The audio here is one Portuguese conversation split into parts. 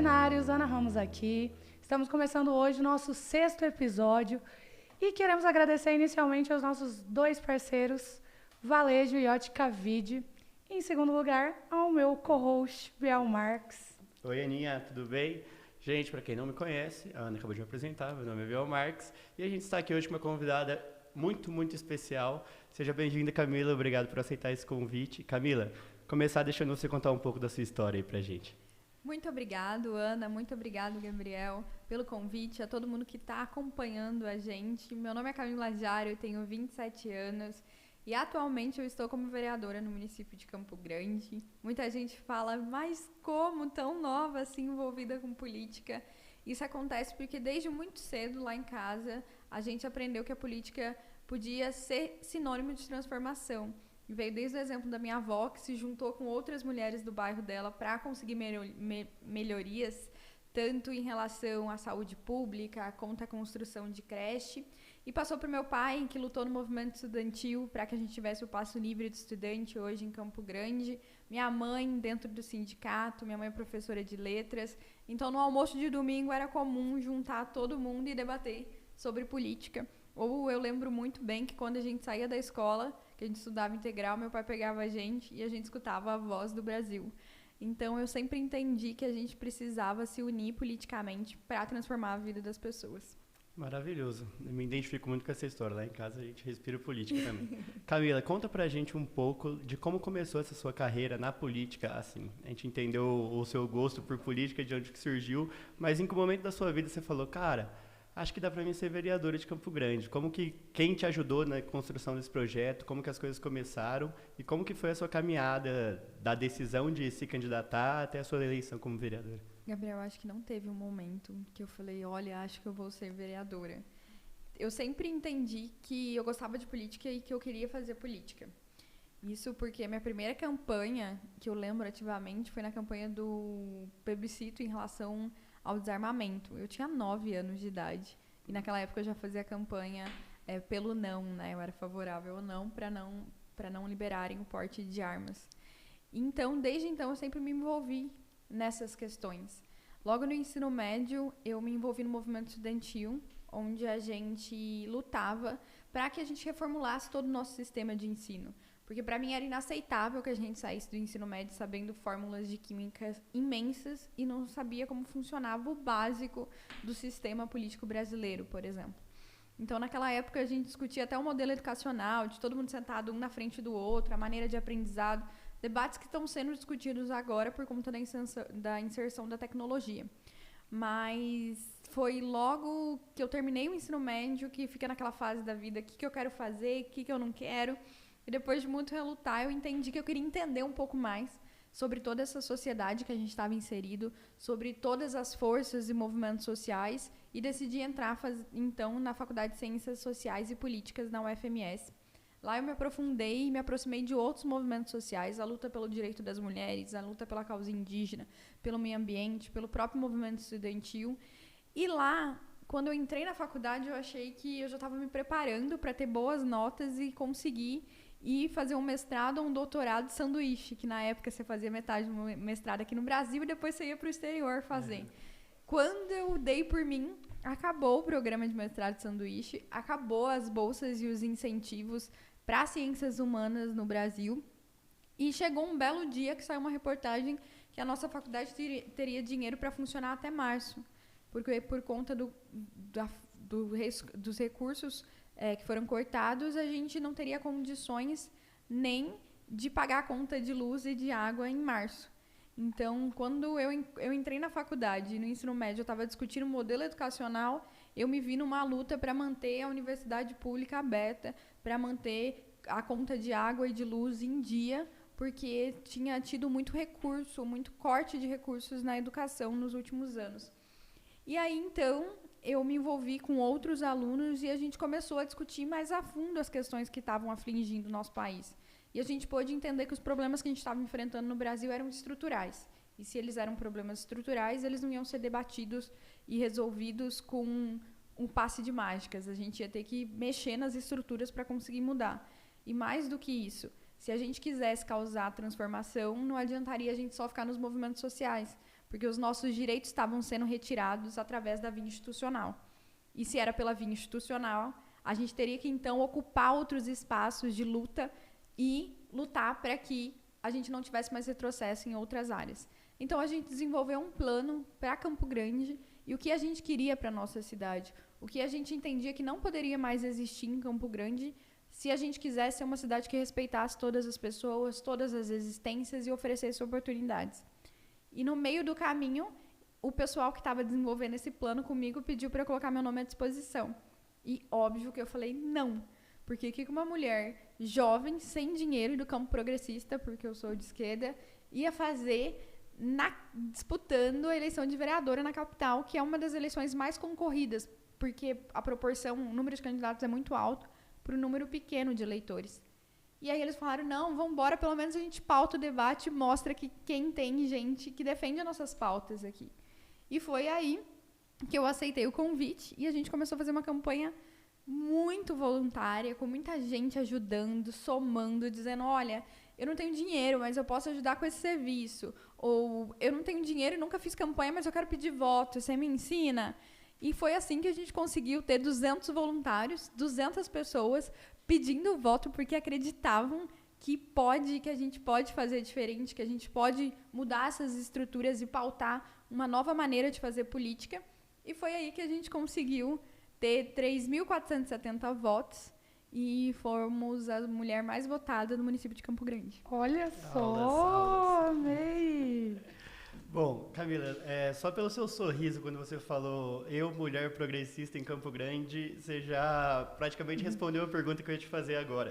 Ordinários, Ana Ramos aqui. Estamos começando hoje o nosso 6º episódio e queremos agradecer inicialmente aos nossos 2 parceiros, Valejo e Ótica Vide. E, em segundo lugar, ao meu co-host, Biel Marques. Oi, Aninha, tudo bem? Gente, para quem não me conhece, a Ana acabou de me apresentar, meu nome é Biel Marques e a gente está aqui hoje com uma convidada muito especial. Seja bem-vinda, Camila, obrigado por aceitar esse convite. Camila, começar deixando você contar um pouco da sua história aí pra gente. Muito obrigado, Ana, muito obrigado, Gabriel, pelo convite, a todo mundo que está acompanhando a gente. Meu nome é Camila Jário, eu tenho 27 anos e atualmente eu estou como vereadora no município de Campo Grande. Muita gente fala, mas como tão nova assim envolvida com política? Isso acontece porque desde muito cedo lá em casa a gente aprendeu que a política podia ser sinônimo de transformação. Veio desde o exemplo da minha avó, que se juntou com outras mulheres do bairro dela para conseguir melhorias, tanto em relação à saúde pública, quanto à construção de creche. E passou para o meu pai, que lutou no movimento estudantil para que a gente tivesse o passo livre de estudante hoje em Campo Grande. Minha mãe dentro do sindicato, minha mãe é professora de letras. Então, no almoço de domingo era comum juntar todo mundo e debater sobre política. Ou eu lembro muito bem que quando a gente saía da escola, que a gente estudava integral, meu pai pegava a gente e a gente escutava a voz do Brasil. Então, eu sempre entendi que a gente precisava se unir politicamente para transformar a vida das pessoas. Maravilhoso. Eu me identifico muito com essa história. Lá em casa a gente respira política também. Camila, conta pra gente um pouco de como começou essa sua carreira na política, assim. A gente entendeu o seu gosto por política, de onde que surgiu, mas em que momento da sua vida você falou, cara, acho que dá para mim ser vereadora de Campo Grande. Quem te ajudou na construção desse projeto? Como que as coisas começaram? E como que foi a sua caminhada da decisão de se candidatar até a sua eleição como vereadora? Gabriel, acho que não teve um momento que eu falei, olha, acho que eu vou ser vereadora. Eu sempre entendi que eu gostava de política e que eu queria fazer política. Isso porque a minha primeira campanha, que eu lembro ativamente, foi na campanha do plebiscito em relação ao desarmamento. Eu tinha 9 anos de idade e naquela época eu já fazia campanha pelo não, né? Eu era favorável ao não para não liberarem o porte de armas. Então, desde então, eu sempre me envolvi nessas questões. Logo no ensino médio, eu me envolvi no movimento estudantil, onde a gente lutava para que a gente reformulasse todo o nosso sistema de ensino. Porque para mim era inaceitável que a gente saísse do ensino médio sabendo fórmulas de química imensas e não sabia como funcionava o básico do sistema político brasileiro, por exemplo. Então, naquela época, a gente discutia até o modelo educacional, de todo mundo sentado um na frente do outro, a maneira de aprendizado, debates que estão sendo discutidos agora por conta da inserção da tecnologia. Mas foi logo que eu terminei o ensino médio que fica naquela fase da vida, o que eu quero fazer, o que eu não quero. E depois de muito relutar, eu entendi que eu queria entender um pouco mais sobre toda essa sociedade que a gente estava inserido, sobre todas as forças e movimentos sociais, e decidi entrar, então, na Faculdade de Ciências Sociais e Políticas na UFMS. Lá eu me aprofundei e me aproximei de outros movimentos sociais, a luta pelo direito das mulheres, a luta pela causa indígena, pelo meio ambiente, pelo próprio movimento estudantil. E lá, quando eu entrei na faculdade, eu achei que eu já estava me preparando para ter boas notas e conseguir ir fazer um mestrado ou um doutorado de sanduíche, que na época você fazia metade do mestrado aqui no Brasil e depois você ia para o exterior fazer. Quando eu dei por mim, acabou o programa de mestrado de sanduíche, acabou as bolsas e os incentivos para ciências humanas no Brasil e chegou um belo dia que saiu uma reportagem que a nossa faculdade teria dinheiro para funcionar até março, porque por conta dos recursos que foram cortados, a gente não teria condições nem de pagar a conta de luz e de água em março. Então, quando eu entrei na faculdade, no ensino médio, eu estava discutindo o modelo educacional, eu me vi numa luta para manter a universidade pública aberta, para manter a conta de água e de luz em dia, porque tinha tido muito recurso, muito corte de recursos na educação nos últimos anos. E aí, então, eu me envolvi com outros alunos e a gente começou a discutir mais a fundo as questões que estavam afligindo o nosso país. E a gente pôde entender que os problemas que a gente estava enfrentando no Brasil eram estruturais. E se eles eram problemas estruturais, eles não iam ser debatidos e resolvidos com um passe de mágicas. A gente ia ter que mexer nas estruturas para conseguir mudar. E mais do que isso, se a gente quisesse causar transformação, não adiantaria a gente só ficar nos movimentos sociais, porque os nossos direitos estavam sendo retirados através da via institucional. E se era pela via institucional, a gente teria que, então, ocupar outros espaços de luta e lutar para que a gente não tivesse mais retrocesso em outras áreas. Então, a gente desenvolveu um plano para Campo Grande e o que a gente queria para a nossa cidade. O que a gente entendia que não poderia mais existir em Campo Grande se a gente quisesse ser uma cidade que respeitasse todas as pessoas, todas as existências e oferecesse oportunidades. E no meio do caminho, o pessoal que estava desenvolvendo esse plano comigo pediu para eu colocar meu nome à disposição. E óbvio que eu falei não. Porque o que uma mulher jovem, sem dinheiro, do campo progressista, porque eu sou de esquerda, ia fazer disputando a eleição de vereadora na capital, que é uma das eleições mais concorridas, porque a proporção, o número de candidatos é muito alto para o número pequeno de eleitores. E aí eles falaram, não, vamos embora, pelo menos a gente pauta o debate e mostra que quem tem gente que defende as nossas pautas aqui. E foi aí que eu aceitei o convite e a gente começou a fazer uma campanha muito voluntária, com muita gente ajudando, somando, dizendo, olha, eu não tenho dinheiro, mas eu posso ajudar com esse serviço. Ou eu não tenho dinheiro e nunca fiz campanha, mas eu quero pedir voto, você me ensina? E foi assim que a gente conseguiu ter 200 voluntários, 200 pessoas pedindo voto porque acreditavam que a gente pode fazer diferente, que a gente pode mudar essas estruturas e pautar uma nova maneira de fazer política. E foi aí que a gente conseguiu ter 3.470 votos e fomos a mulher mais votada do município de Campo Grande. Olha só, amei! Bom, Camila, só pelo seu sorriso, quando você falou eu, mulher progressista em Campo Grande, você já praticamente respondeu a pergunta que eu ia te fazer agora.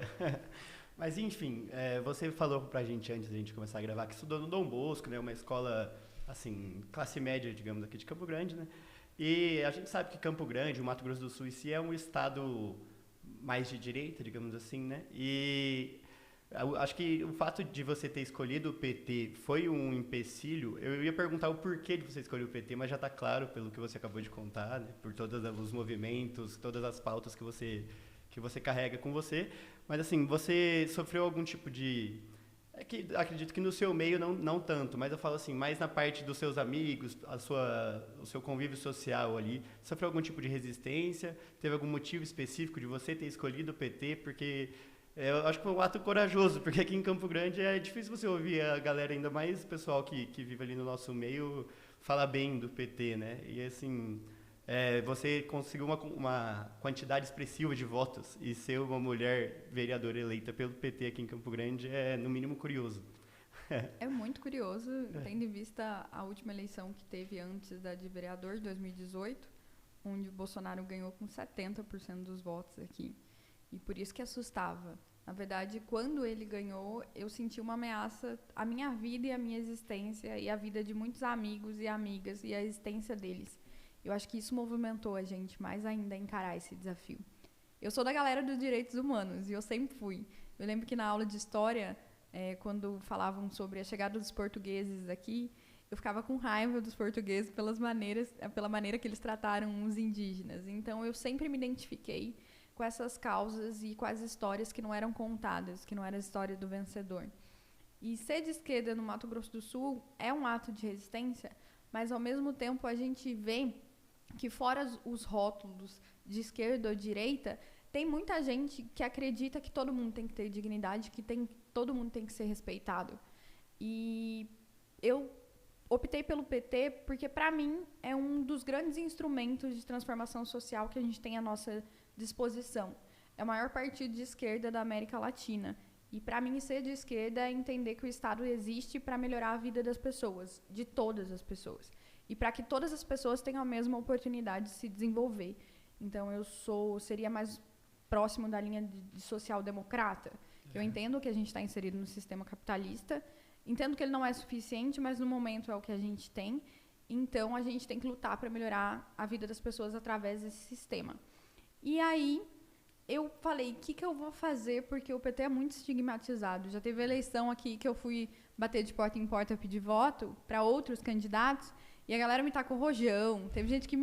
Mas, enfim, você falou pra gente, antes da gente começar a gravar, que estudou no Dom Bosco, né, uma escola, assim, classe média, digamos, aqui de Campo Grande, né? E a gente sabe que Campo Grande, o Mato Grosso do Sul, em si é um estado mais de direita, digamos assim, né? E acho que o fato de você ter escolhido o PT foi um empecilho. Eu ia perguntar o porquê de você escolher o PT, mas já está claro pelo que você acabou de contar, né? Por todos os movimentos, todas as pautas que você carrega com você. Mas, assim, você sofreu algum tipo de... acredito que no seu meio não tanto, mas eu falo assim, mais na parte dos seus amigos, o seu convívio social ali, sofreu algum tipo de resistência? Teve algum motivo específico de você ter escolhido o PT? Porque eu acho que foi um ato corajoso, porque aqui em Campo Grande é difícil você ouvir a galera, ainda mais o pessoal que vive ali no nosso meio, falar bem do PT, né? E assim, você conseguiu uma quantidade expressiva de votos e ser uma mulher vereadora eleita pelo PT aqui em Campo Grande é, no mínimo, curioso. É muito curioso, tendo em vista a última eleição que teve antes da de vereador, de 2018, onde o Bolsonaro ganhou com 70% dos votos aqui. E por isso que assustava. Na verdade, quando ele ganhou, eu senti uma ameaça à minha vida e à minha existência, e à vida de muitos amigos e amigas, e à existência deles. Eu acho que isso movimentou a gente mais ainda a encarar esse desafio. Eu sou da galera dos direitos humanos, e eu sempre fui. Eu lembro que na aula de história, quando falavam sobre a chegada dos portugueses aqui, eu ficava com raiva dos portugueses pela maneira que eles trataram os indígenas. Então, eu sempre me identifiquei com essas causas e com as histórias que não eram contadas, que não era a história do vencedor. E ser de esquerda no Mato Grosso do Sul é um ato de resistência, mas, ao mesmo tempo, a gente vê que, fora os rótulos de esquerda ou direita, tem muita gente que acredita que todo mundo tem que ter dignidade, que todo mundo tem que ser respeitado. E eu optei pelo PT porque, para mim, é um dos grandes instrumentos de transformação social que a gente tem à nossa disposição. É o maior partido de esquerda da América Latina. E, para mim, ser de esquerda é entender que o Estado existe para melhorar a vida das pessoas, de todas as pessoas. E para que todas as pessoas tenham a mesma oportunidade de se desenvolver. Então, seria mais próximo da linha de social-democrata. Eu entendo que a gente está inserido no sistema capitalista, entendo que ele não é suficiente, mas no momento é o que a gente tem. Então, a gente tem que lutar para melhorar a vida das pessoas através desse sistema. E aí, eu falei, o que eu vou fazer? Porque o PT é muito estigmatizado. Já teve eleição aqui que eu fui bater de porta em porta pedir voto para outros candidatos e a galera me tacou rojão. Teve gente que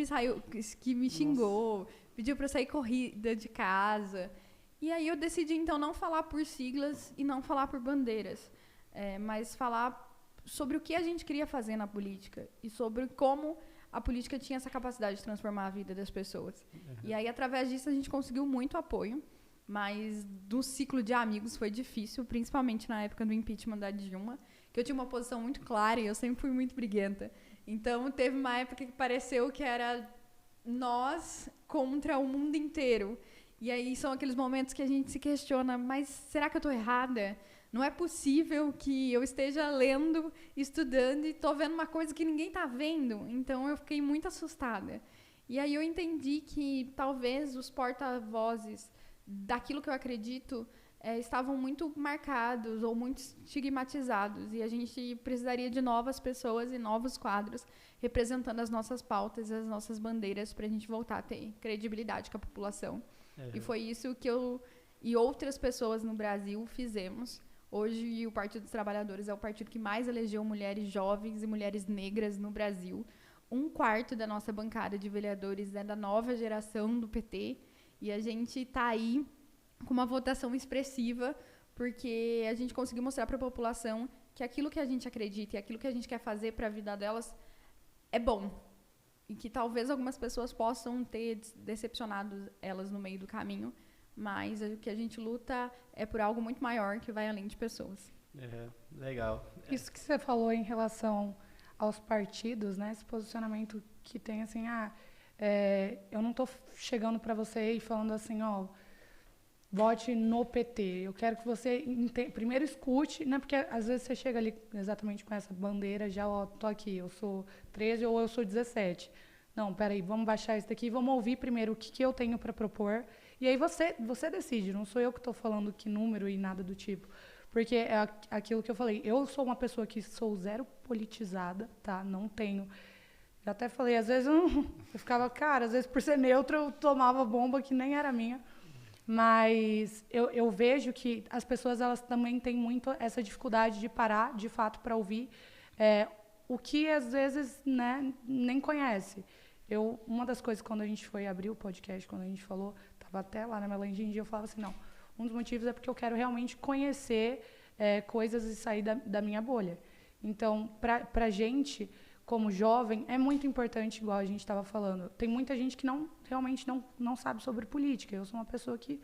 me xingou, nossa, pediu para eu sair corrida de casa. E aí eu decidi, então, não falar por siglas e não falar por bandeiras, mas falar sobre o que a gente queria fazer na política e sobre como a política tinha essa capacidade de transformar a vida das pessoas. E aí, através disso, a gente conseguiu muito apoio, mas do ciclo de amigos foi difícil, principalmente na época do impeachment da Dilma, que eu tinha uma posição muito clara e eu sempre fui muito briguenta. Então, teve uma época que pareceu que era nós contra o mundo inteiro. E aí são aqueles momentos que a gente se questiona, mas será que eu estou errada? Não é possível que eu esteja lendo, estudando e estou vendo uma coisa que ninguém está vendo. Então, eu fiquei muito assustada. E aí eu entendi que talvez os porta-vozes daquilo que eu acredito estavam muito marcados ou muito estigmatizados. E a gente precisaria de novas pessoas e novos quadros representando as nossas pautas e as nossas bandeiras para a gente voltar a ter credibilidade com a população. E foi isso que eu e outras pessoas no Brasil fizemos. Hoje, o Partido dos Trabalhadores é o partido que mais elegeu mulheres jovens e mulheres negras no Brasil. 1/4 da nossa bancada de vereadores é da nova geração do PT. E a gente está aí com uma votação expressiva, porque a gente conseguiu mostrar para a população que aquilo que a gente acredita e aquilo que a gente quer fazer para a vida delas é bom. E que talvez algumas pessoas possam ter decepcionado elas no meio do caminho, mas o que a gente luta é por algo muito maior que vai além de pessoas. Legal. Isso que você falou em relação aos partidos, né? Esse posicionamento que tem assim, eu não estou chegando para você e falando assim, vote no PT. Eu quero que você primeiro escute, né? Porque às vezes você chega ali exatamente com essa bandeira, já, tô aqui, eu sou 13 ou eu sou 17. Não, peraí, vamos baixar isso daqui, vamos ouvir primeiro o que eu tenho para propor. E aí você decide, não sou eu que estou falando que número e nada do tipo. Porque é aquilo que eu falei, eu sou uma pessoa que sou zero politizada, tá? Não tenho... Já até falei, às vezes eu ficava, cara, às vezes por ser neutra eu tomava bomba que nem era minha. Mas eu vejo que as pessoas elas também têm muito essa dificuldade de parar, de fato, para ouvir o que às vezes, né, nem conhece. Uma das coisas, quando a gente foi abrir o podcast, quando a gente falou, estava até lá na minha landing, eu falava assim, não, um dos motivos é porque eu quero realmente conhecer coisas e sair da minha bolha. Então, para a gente, como jovem, é muito importante, igual a gente estava falando. Tem muita gente que realmente não sabe sobre política. Eu sou uma pessoa que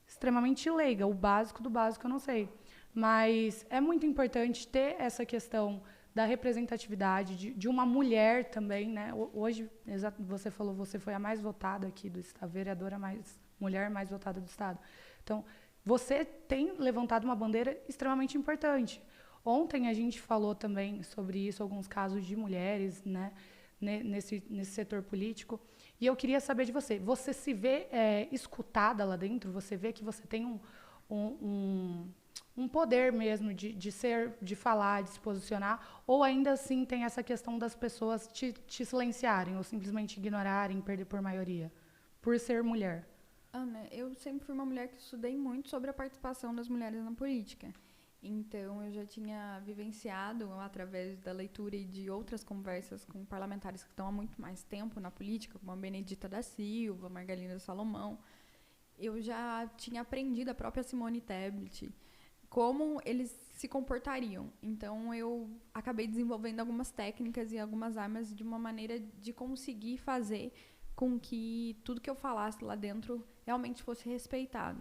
extremamente leiga. O básico do básico eu não sei. Mas é muito importante ter essa questão da representatividade de uma mulher também, né? Hoje, você falou, você foi a mais votada aqui do Estado, a vereadora mulher mais votada do Estado. Então, você tem levantado uma bandeira extremamente importante. Ontem a gente falou também sobre isso, alguns casos de mulheres, né, nesse setor político. E eu queria saber de você. Você se vê escutada lá dentro? Você vê que você tem um poder mesmo de falar, de se posicionar? Ou ainda assim tem essa questão das pessoas te silenciarem ou simplesmente ignorarem, perder por maioria, por ser mulher? Ana, eu sempre fui uma mulher que estudei muito sobre a participação das mulheres na política. Então, eu já tinha vivenciado, através da leitura e de outras conversas com parlamentares que estão há muito mais tempo na política, como a Benedita da Silva, Margarida Salomão, eu já tinha aprendido, a própria Simone Tebet, como eles se comportariam. Então, eu acabei desenvolvendo algumas técnicas e algumas armas de uma maneira de conseguir fazer com que tudo que eu falasse lá dentro realmente fosse respeitado.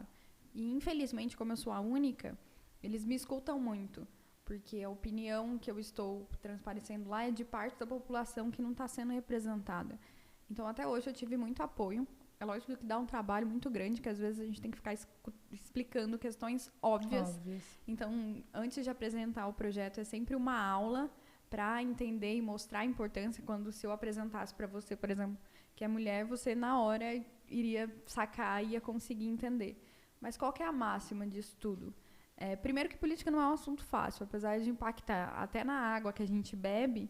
E, infelizmente, como eu sou a única... Eles me escutam muito, porque a opinião que eu estou transparecendo lá é de parte da população que não está sendo representada. Então, até hoje, eu tive muito apoio. É lógico que dá um trabalho muito grande, que às vezes a gente tem que ficar explicando questões óbvias. Então, antes de apresentar o projeto, é sempre uma aula para entender e mostrar a importância. Quando se eu apresentasse para você, por exemplo, que é mulher, você, na hora, iria sacar e ia conseguir entender. Mas qual que é a máxima disso tudo? Primeiro que política não é um assunto fácil, apesar de impactar até na água que a gente bebe,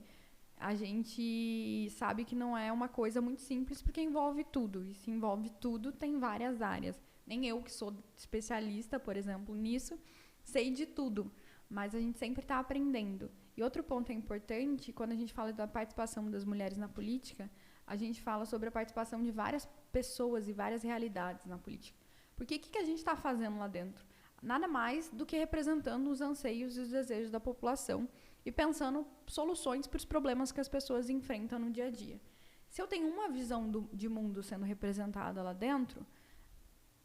a gente sabe que não é uma coisa muito simples porque envolve tudo, e se envolve tudo tem várias áreas. Nem eu que sou especialista, por exemplo, nisso, sei de tudo, mas a gente sempre está aprendendo. E outro ponto importante, quando a gente fala da participação das mulheres na política, a gente fala sobre a participação de várias pessoas e várias realidades na política. Porque o que a gente está fazendo lá dentro? Nada mais do que representando os anseios e os desejos da população e pensando soluções para os problemas que as pessoas enfrentam no dia a dia. Se eu tenho uma visão de mundo sendo representada lá dentro,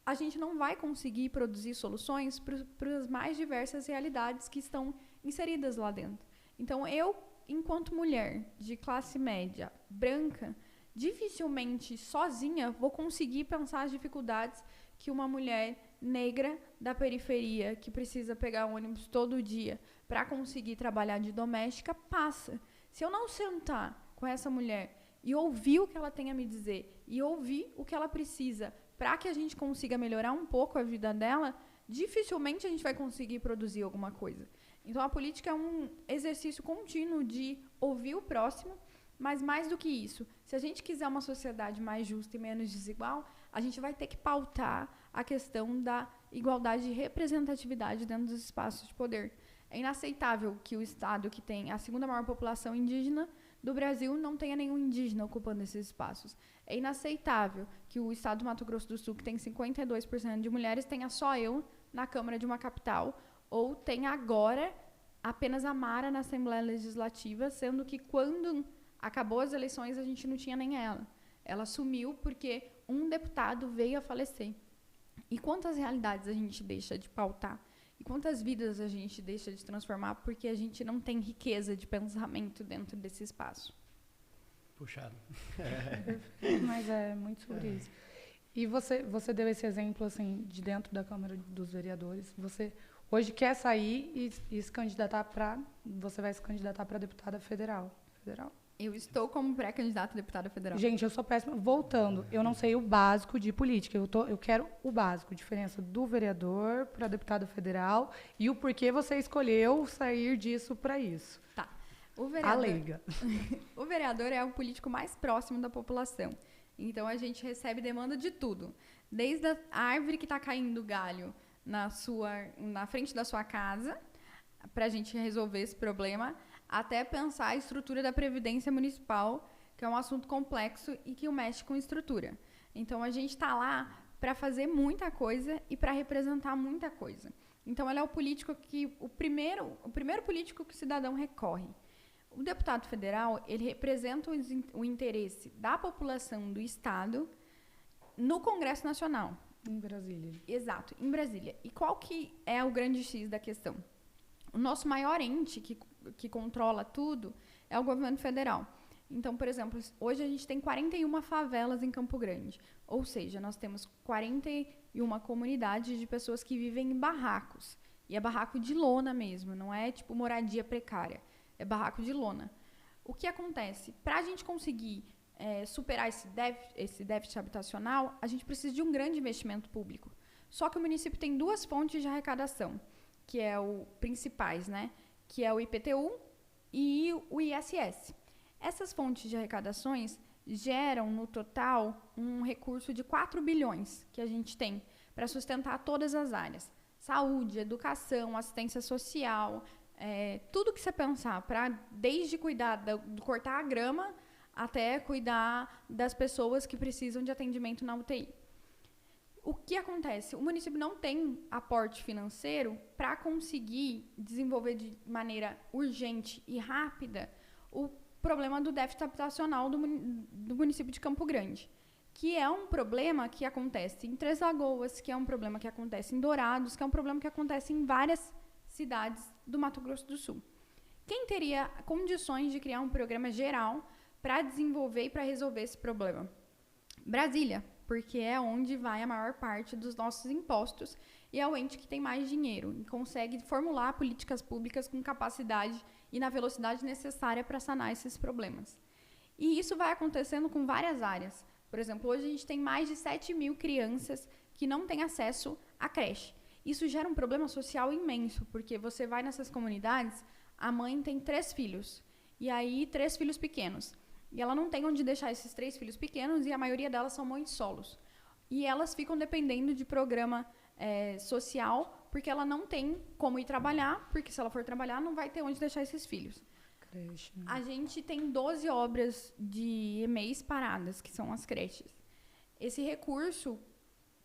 a gente não vai conseguir produzir soluções para as mais diversas realidades que estão inseridas lá dentro. Então, eu, enquanto mulher de classe média, branca, dificilmente, sozinha, vou conseguir pensar as dificuldades que uma mulher negra da periferia, que precisa pegar ônibus todo dia para conseguir trabalhar de doméstica, passa. Se eu não sentar com essa mulher e ouvir o que ela tem a me dizer, e ouvir o que ela precisa para que a gente consiga melhorar um pouco a vida dela, dificilmente a gente vai conseguir produzir alguma coisa. Então, a política é um exercício contínuo de ouvir o próximo, mas mais do que isso, se a gente quiser uma sociedade mais justa e menos desigual, a gente vai ter que pautar a questão da igualdade e representatividade dentro dos espaços de poder. É inaceitável que o estado que tem a segunda maior população indígena do Brasil não tenha nenhum indígena ocupando esses espaços. É inaceitável que o estado do Mato Grosso do Sul, que tem 52% de mulheres, tenha só eu na Câmara de uma capital, ou tenha agora apenas a Mara na Assembleia Legislativa, sendo que quando acabou as eleições a gente não tinha nem ela. Ela sumiu porque um deputado veio a falecer. E quantas realidades a gente deixa de pautar? E quantas vidas a gente deixa de transformar porque a gente não tem riqueza de pensamento dentro desse espaço? Puxado. Mas é muito sobre isso. E você deu esse exemplo assim de dentro da Câmara dos Vereadores. Você hoje quer sair e se candidatar para... Você vai se candidatar para deputada federal. Eu estou como pré-candidata a deputada federal. Gente, eu sou péssima. Voltando, eu não sei o básico de política. Eu quero o básico, diferença do vereador para deputado federal e o porquê você escolheu sair disso para isso. Tá. O vereador, a leiga. O vereador é o político mais próximo da população. Então, a gente recebe demanda de tudo. Desde a árvore que está caindo galho na frente da sua casa, para a gente resolver esse problema, até pensar a estrutura da Previdência Municipal, que é um assunto complexo e que mexe com estrutura. Então, a gente está lá para fazer muita coisa e para representar muita coisa. Então, ele é o político o primeiro político que o cidadão recorre. O deputado federal, ele representa o interesse da população do Estado no Congresso Nacional. Em Brasília. Exato, em Brasília. E qual que é o grande X da questão? O nosso maior ente que controla tudo é o governo federal. Então, por exemplo, hoje a gente tem 41 favelas em Campo Grande. Ou seja, nós temos 41 comunidades de pessoas que vivem em barracos. E é barraco de lona mesmo, não é tipo moradia precária. É barraco de lona. O que acontece? Para a gente conseguir superar esse déficit habitacional, a gente precisa de um grande investimento público. Só que o município tem duas fontes de arrecadação, que é o principais, né? Que é o IPTU e o ISS. Essas fontes de arrecadações geram, no total, um recurso de 4 bilhões que a gente tem para sustentar todas as áreas. Saúde, educação, assistência social, tudo que você pensar, desde cuidar de cortar a grama até cuidar das pessoas que precisam de atendimento na UTI. O que acontece? O município não tem aporte financeiro para conseguir desenvolver de maneira urgente e rápida o problema do déficit habitacional do município de Campo Grande, que é um problema que acontece em Três Lagoas, que é um problema que acontece em Dourados, que é um problema que acontece em várias cidades do Mato Grosso do Sul. Quem teria condições de criar um programa geral para desenvolver e para resolver esse problema? Brasília, porque é onde vai a maior parte dos nossos impostos e é o ente que tem mais dinheiro e consegue formular políticas públicas com capacidade e na velocidade necessária para sanar esses problemas. E isso vai acontecendo com várias áreas. Por exemplo, hoje a gente tem mais de 7 mil crianças que não têm acesso à creche. Isso gera um problema social imenso, porque você vai nessas comunidades, a mãe tem 3 filhos, e aí 3 filhos pequenos. E ela não tem onde deixar esses 3 filhos pequenos, e a maioria delas são mães solos. E elas ficam dependendo de programa social, porque ela não tem como ir trabalhar, porque se ela for trabalhar, não vai ter onde deixar esses filhos. Creche. A gente tem 12 obras de EMEIs paradas, que são as creches. Esse recurso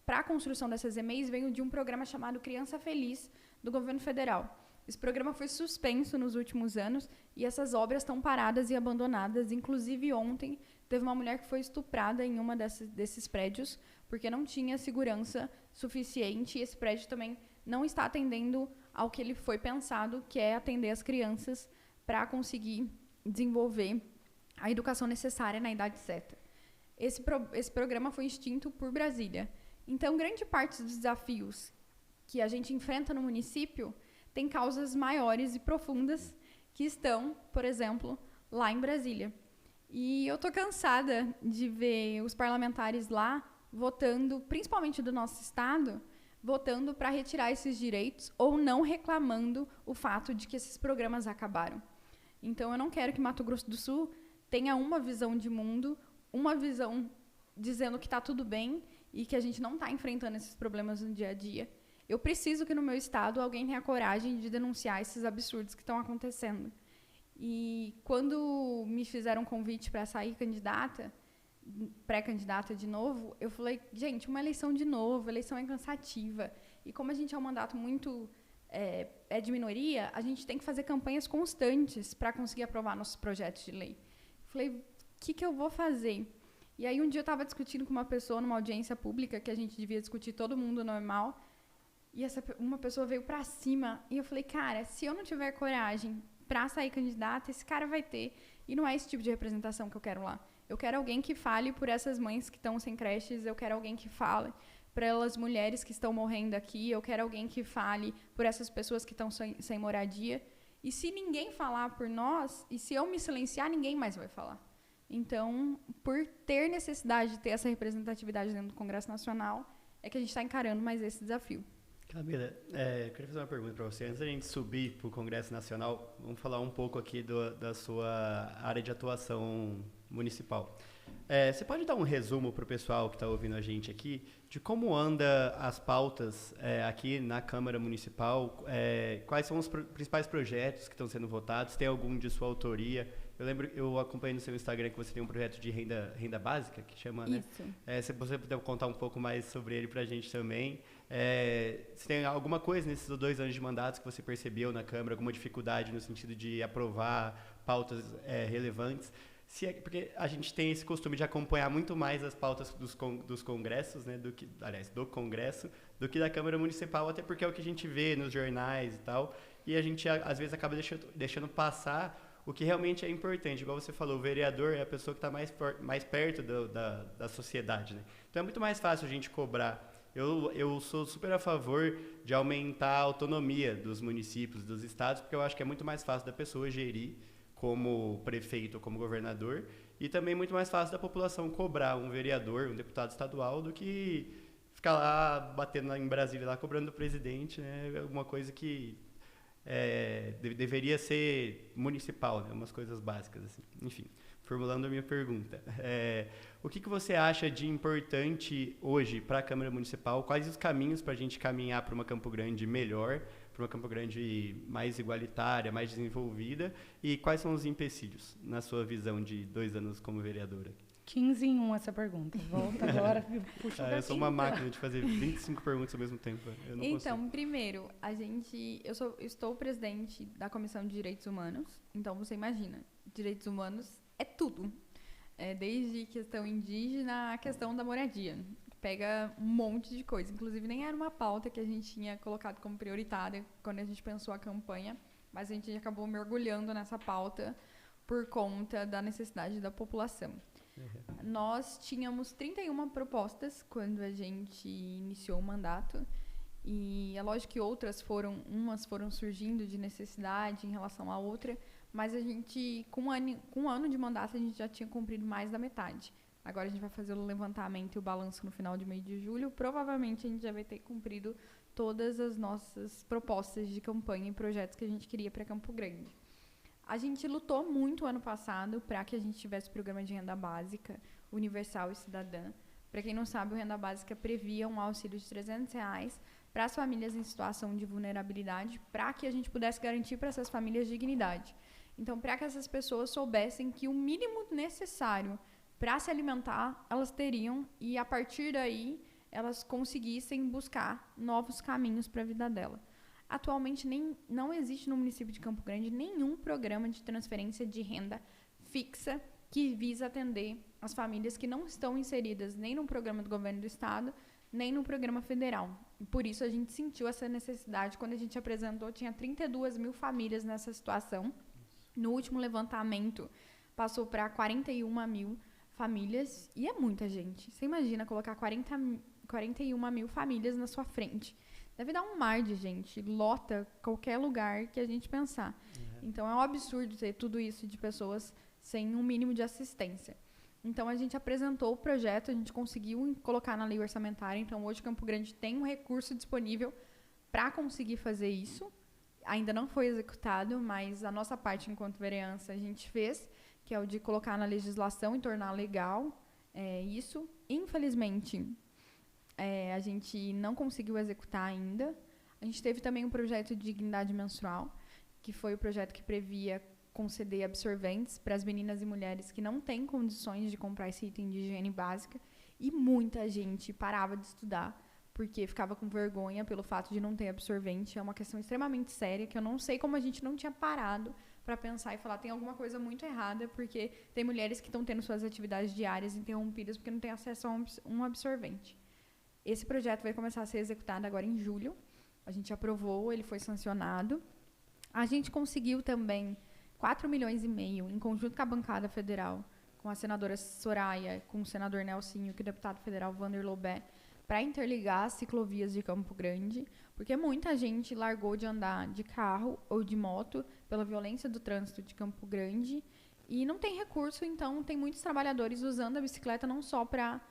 para a construção dessas EMEIs veio de um programa chamado Criança Feliz, do governo federal. Esse programa foi suspenso nos últimos anos e essas obras estão paradas e abandonadas. Inclusive, ontem, teve uma mulher que foi estuprada em uma desses prédios porque não tinha segurança suficiente e esse prédio também não está atendendo ao que ele foi pensado, que é atender as crianças para conseguir desenvolver a educação necessária na idade certa. Esse programa foi extinto por Brasília. Então, grande parte dos desafios que a gente enfrenta no município tem causas maiores e profundas que estão, por exemplo, lá em Brasília. E eu estou cansada de ver os parlamentares lá votando, principalmente do nosso estado, votando para retirar esses direitos ou não reclamando o fato de que esses programas acabaram. Então, eu não quero que Mato Grosso do Sul tenha uma visão de mundo, uma visão dizendo que está tudo bem e que a gente não está enfrentando esses problemas no dia a dia. Eu preciso que no meu estado alguém tenha coragem de denunciar esses absurdos que estão acontecendo. E quando me fizeram um convite para sair pré-candidata de novo, eu falei, gente, uma eleição de novo, eleição é cansativa. E como a gente é um mandato muito de minoria, a gente tem que fazer campanhas constantes para conseguir aprovar nossos projetos de lei. Falei, o que eu vou fazer? E aí um dia eu estava discutindo com uma pessoa numa audiência pública, que a gente devia discutir todo mundo normal, e uma pessoa veio para cima, e eu falei, cara, se eu não tiver coragem para sair candidata, esse cara vai ter. E não é esse tipo de representação que eu quero lá. Eu quero alguém que fale por essas mães que estão sem creches, eu quero alguém que fale para elas mulheres que estão morrendo aqui, eu quero alguém que fale por essas pessoas que estão sem moradia. E se ninguém falar por nós, e se eu me silenciar, ninguém mais vai falar. Então, por ter necessidade de ter essa representatividade dentro do Congresso Nacional, é que a gente está encarando mais esse desafio. Camila, eu queria fazer uma pergunta para você. Antes da gente subir para o Congresso Nacional, vamos falar um pouco aqui da sua área de atuação municipal. Você pode dar um resumo para o pessoal que está ouvindo a gente aqui de como anda as pautas aqui na Câmara Municipal? Quais são os principais projetos que estão sendo votados? Tem algum de sua autoria? Eu acompanhei no seu Instagram que você tem um projeto de renda básica, que chama, né? Isso. Se você puder contar um pouco mais sobre ele para a gente também. Se tem alguma coisa nesses 2 anos de mandatos que você percebeu na Câmara, alguma dificuldade no sentido de aprovar pautas relevantes? Porque a gente tem esse costume de acompanhar muito mais as pautas dos congressos, né, do Congresso, do que da Câmara Municipal, até porque é o que a gente vê nos jornais e tal, e a gente às vezes acaba deixando passar o que realmente é importante. Igual você falou, o vereador é a pessoa que está mais perto da sociedade, né? Então é muito mais fácil a gente cobrar. Eu sou super a favor de aumentar a autonomia dos municípios, dos estados, porque eu acho que é muito mais fácil da pessoa gerir como prefeito ou como governador, e também muito mais fácil da população cobrar um vereador, um deputado estadual, do que ficar lá batendo em Brasília, lá cobrando do presidente, né? Alguma coisa que deveria ser municipal, né? Umas coisas básicas, assim. Enfim, formulando a minha pergunta. O que você acha de importante hoje para a Câmara Municipal? Quais os caminhos para a gente caminhar para uma Campo Grande melhor, para uma Campo Grande mais igualitária, mais desenvolvida? E quais são os empecilhos, na sua visão de 2 anos como vereadora? 15 em 1 essa pergunta. Volta agora e puxa o Eu sou uma máquina de fazer 25 perguntas ao mesmo tempo. Eu não consigo. Primeiro, estou presidente da Comissão de Direitos Humanos, então você imagina, direitos humanos é tudo. Desde questão indígena à questão da moradia. Pega um monte de coisa. Inclusive, nem era uma pauta que a gente tinha colocado como prioritária quando a gente pensou a campanha, mas a gente acabou mergulhando nessa pauta por conta da necessidade da população. Uhum. Nós tínhamos 31 propostas quando a gente iniciou o mandato, e é lógico que umas foram surgindo de necessidade em relação à outra, mas a gente, com um ano de mandato, a gente já tinha cumprido mais da metade. Agora a gente vai fazer o levantamento e o balanço no final de mês de julho. Provavelmente a gente já vai ter cumprido todas as nossas propostas de campanha e projetos que a gente queria para Campo Grande. A gente lutou muito ano passado para que a gente tivesse o programa de renda básica universal e cidadã. Para quem não sabe, o renda básica previa um auxílio de R$300 para as famílias em situação de vulnerabilidade, para que a gente pudesse garantir para essas famílias dignidade. Então, para que essas pessoas soubessem que o mínimo necessário para se alimentar, elas teriam, e a partir daí, elas conseguissem buscar novos caminhos para a vida dela. atualmente não existe no município de Campo Grande nenhum programa de transferência de renda fixa que visa atender as famílias que não estão inseridas nem no programa do governo do estado, nem no programa federal. E por isso a gente sentiu essa necessidade. Quando a gente apresentou, tinha 32 mil famílias nessa situação. No último levantamento, passou para 41 mil famílias, e é muita gente. Você imagina colocar 41 mil famílias na sua frente. Deve dar um mar de gente, lota qualquer lugar que a gente pensar. Então, é um absurdo ter tudo isso de pessoas sem um mínimo de assistência. Então, a gente apresentou o projeto, a gente conseguiu colocar na lei orçamentária. Então, hoje, Campo Grande tem um recurso disponível para conseguir fazer isso. Ainda não foi executado, mas a nossa parte, enquanto vereança, a gente fez, que é o de colocar na legislação e tornar legal isso. Infelizmente, a gente não conseguiu executar ainda. A gente teve também um projeto de dignidade menstrual, que foi o projeto que previa conceder absorventes para as meninas e mulheres que não têm condições de comprar esse item de higiene básica, e muita gente parava de estudar porque ficava com vergonha pelo fato de não ter absorvente. É uma questão extremamente séria, que eu não sei como a gente não tinha parado para pensar e falar, tem alguma coisa muito errada, porque tem mulheres que estão tendo suas atividades diárias interrompidas porque não têm acesso a um absorvente. Esse projeto vai começar a ser executado agora em julho. A gente aprovou, ele foi sancionado. A gente conseguiu também 4,5 milhões em conjunto com a bancada federal, com a senadora Soraya, com o senador Nelsinho, com o deputado federal Vander Lobé, para interligar as ciclovias de Campo Grande, porque muita gente largou de andar de carro ou de moto pela violência do trânsito de Campo Grande e não tem recurso. Então tem muitos trabalhadores usando a bicicleta não só para